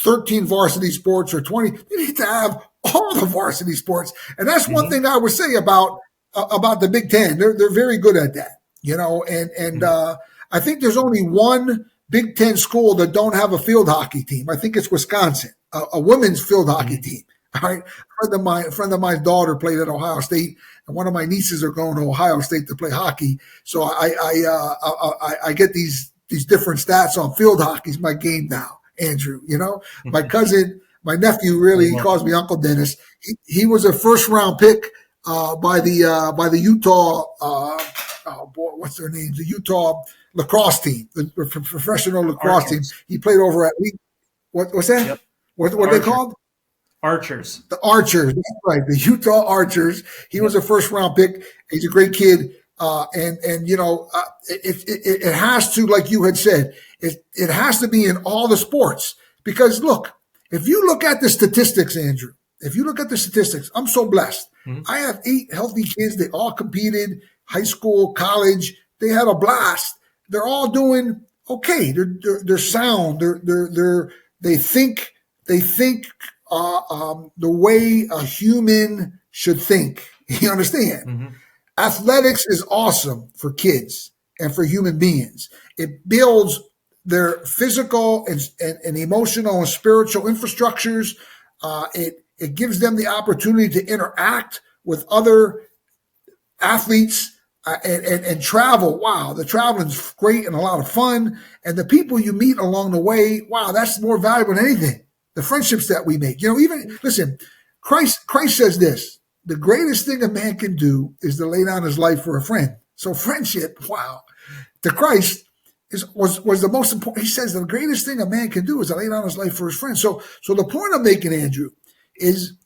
13 varsity sports or 20. You need to have all the varsity sports. And that's one thing I would say about the Big Ten. They're very good at that, and I think there's only one Big Ten school that don't have a field hockey team. I think it's Wisconsin, a women's field hocky team. All right. A friend of mine's daughter played at Ohio State, and one of my nieces are going to Ohio State to play hockey. So I get these different stats on field hockey. Is my game now, Andrew. My cousin, my nephew, really calls me Uncle Dennis. He was a first round pick by the Utah oh boy, what's their name? The Utah lacrosse team, the professional lacrosse team. Archers. He played over at what's that? Yep. What are they called? Archers. The Archers, that's right. The Utah Archers. He was a first round pick. He's a great kid. It has to, like you had said, it has to be in all the sports. Because look, if you look at the statistics, Andrew, I'm so blessed. Mm-hmm. I have 8 healthy kids. They all competed, high school, college. They had a blast. They're all doing okay. They're sound. They think the way a human should think. You understand? Mm-hmm. Athletics is awesome for kids and for human beings. It builds their physical and emotional and spiritual infrastructures. It gives them the opportunity to interact with other athletes and travel. Wow, the traveling's great and a lot of fun. And the people you meet along the way, wow, that's more valuable than anything. The friendships that we make. Listen, Christ says this: the greatest thing a man can do is to lay down his life for a friend. So friendship, wow, to Christ was the most important. He says the greatest thing a man can do is to lay down his life for his friend. So the point I'm making, Andrew, is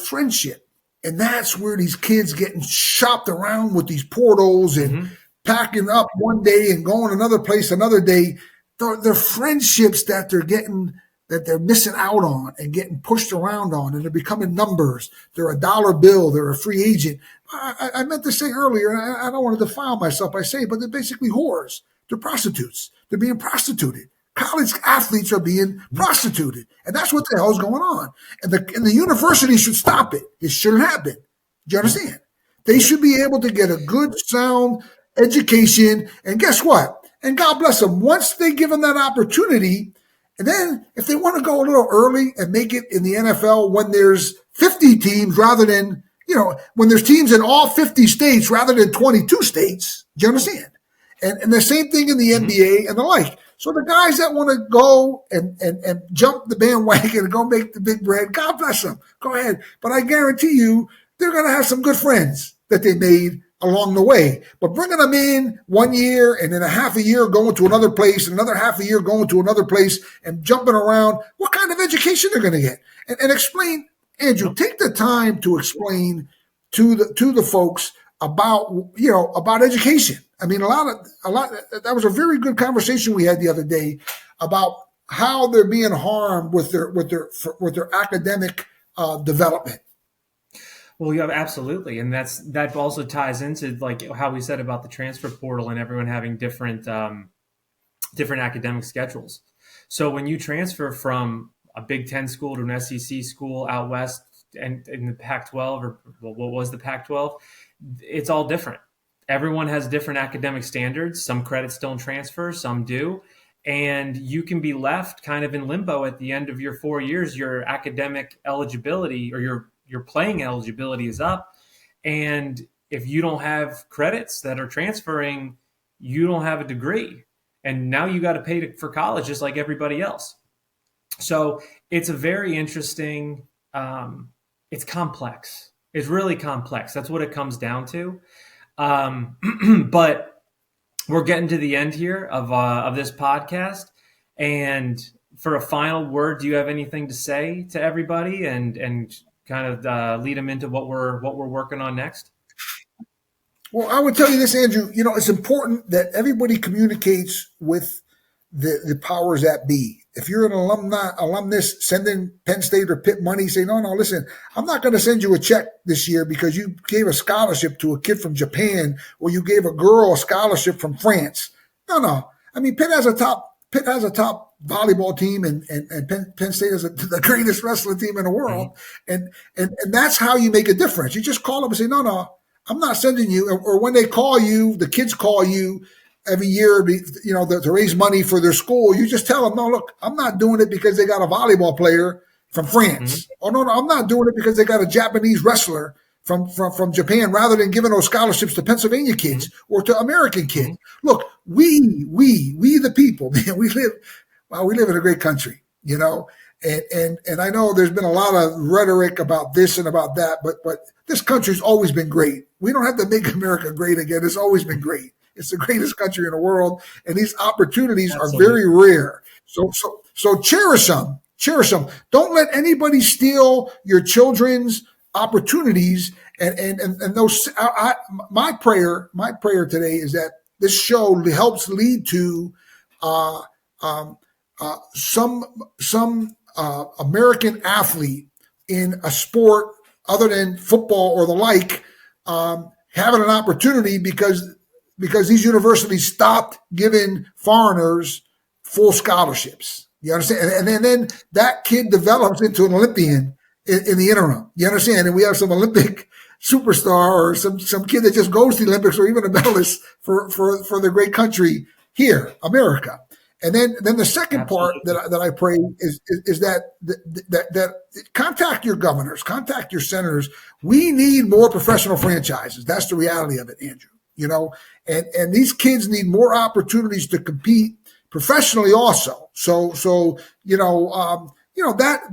friendship. And that's where these kids getting shopped around with these portals and packing up one day and going another place another day. They're friendships that they're missing out on and getting pushed around on, and they're becoming numbers. They're a dollar bill. They're a free agent. I meant to say earlier, and I don't want to defile myself by saying, but they're basically whores. They're prostitutes. They're being prostituted. College athletes are being prostituted. And that's what the hell is going on. And the university should stop it. It shouldn't happen. Do you understand? They should be able to get a good, sound education. And guess what? And God bless them. Once they give them that opportunity, and then if they want to go a little early and make it in the NFL when there's 50 teams rather than, when there's teams in all 50 states rather than 22 states, do you understand? And the same thing in the NBA and the like. So the guys that want to go and jump the bandwagon and go make the big bread, God bless them. Go ahead. But I guarantee you, they're going to have some good friends that they made along the way. But bringing them in 1 year and then a half a year going to another place, and another half a year going to another place and jumping around, what kind of education they're going to get? And explain, Andrew, take the time to explain to the folks about education. I mean, a lot. That was a very good conversation we had the other day about how they're being harmed with their academic development. Well, yeah, absolutely, and that also ties into like how we said about the transfer portal and everyone having different academic schedules. So when you transfer from a Big Ten school to an SEC school out west and in the Pac-12, or what was the Pac-12, it's all different. Everyone has different academic standards. Some credits don't transfer, some do. And you can be left kind of in limbo at the end of your 4 years. Your academic eligibility or your playing eligibility is up. And if you don't have credits that are transferring, you don't have a degree. And now you got to pay for college just like everybody else. So it's a very interesting, it's complex. It's really complex. That's what it comes down to. But we're getting to the end here of this podcast. And for a final word, do you have anything to say to everybody and kind of lead them into what we're working on next? Well, I would tell you this, Andrew. It's important that everybody communicates with the powers that be. If you're an alumnus sending Penn State or Pitt money, say, no, listen, I'm not going to send you a check this year because you gave a scholarship to a kid from Japan or you gave a girl a scholarship from France. No. I mean, Pitt has a top volleyball team and Penn State is the greatest wrestling team in the world. Mm-hmm. And that's how you make a difference. You just call them and say, no, I'm not sending you. Or when they call you, the kids call you every year, to raise money for their school, you just tell them, no, look, I'm not doing it because they got a volleyball player from France. Mm-hmm. Or no, I'm not doing it because they got a Japanese wrestler from Japan, rather than giving those scholarships to Pennsylvania kids or to American kids. Mm-hmm. Look, we the people, man, we live in a great country, And I know there's been a lot of rhetoric about this and about that, but this country's always been great. We don't have to make America great again. It's always been great. It's the greatest country in the world, and these opportunities Absolutely. are very rare. So cherish them. Cherish them. Don't let anybody steal your children's opportunities. And those. My prayer today is that this show helps lead to some American athlete in a sport other than football or the like having an opportunity because these universities stopped giving foreigners full scholarships. You understand? And then that kid develops into an Olympian in the interim. You understand? And we have some Olympic superstar or some kid that just goes to the Olympics or even a medalist for the great country here, America. And then the second part that I pray is that contact your governors, contact your senators. We need more professional franchises. That's the reality of it, Andrew. And these kids need more opportunities to compete professionally also. So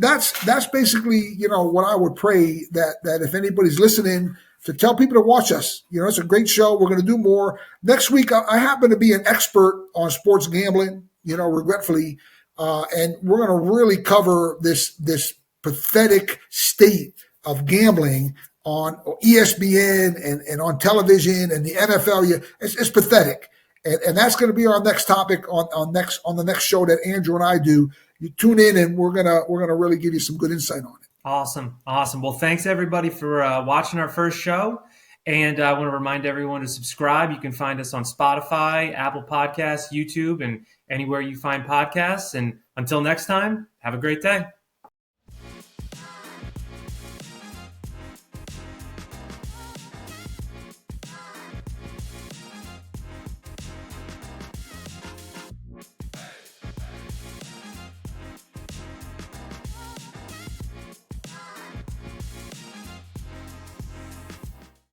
that's basically what I would pray that if anybody's listening, to tell people to watch us. It's a great show. We're going to do more next week. I happen to be an expert on sports gambling. Regretfully, and we're going to really cover this pathetic state of gambling on ESPN and on television and the NFL. It's pathetic, and that's going to be our next topic on the next show that Andrew and I do. You tune in, and we're gonna really give you some good insight on it. Awesome. Well, thanks everybody for watching our first show. And I want to remind everyone to subscribe. You can find us on Spotify, Apple Podcasts, YouTube, and anywhere you find podcasts. And until next time, have a great day.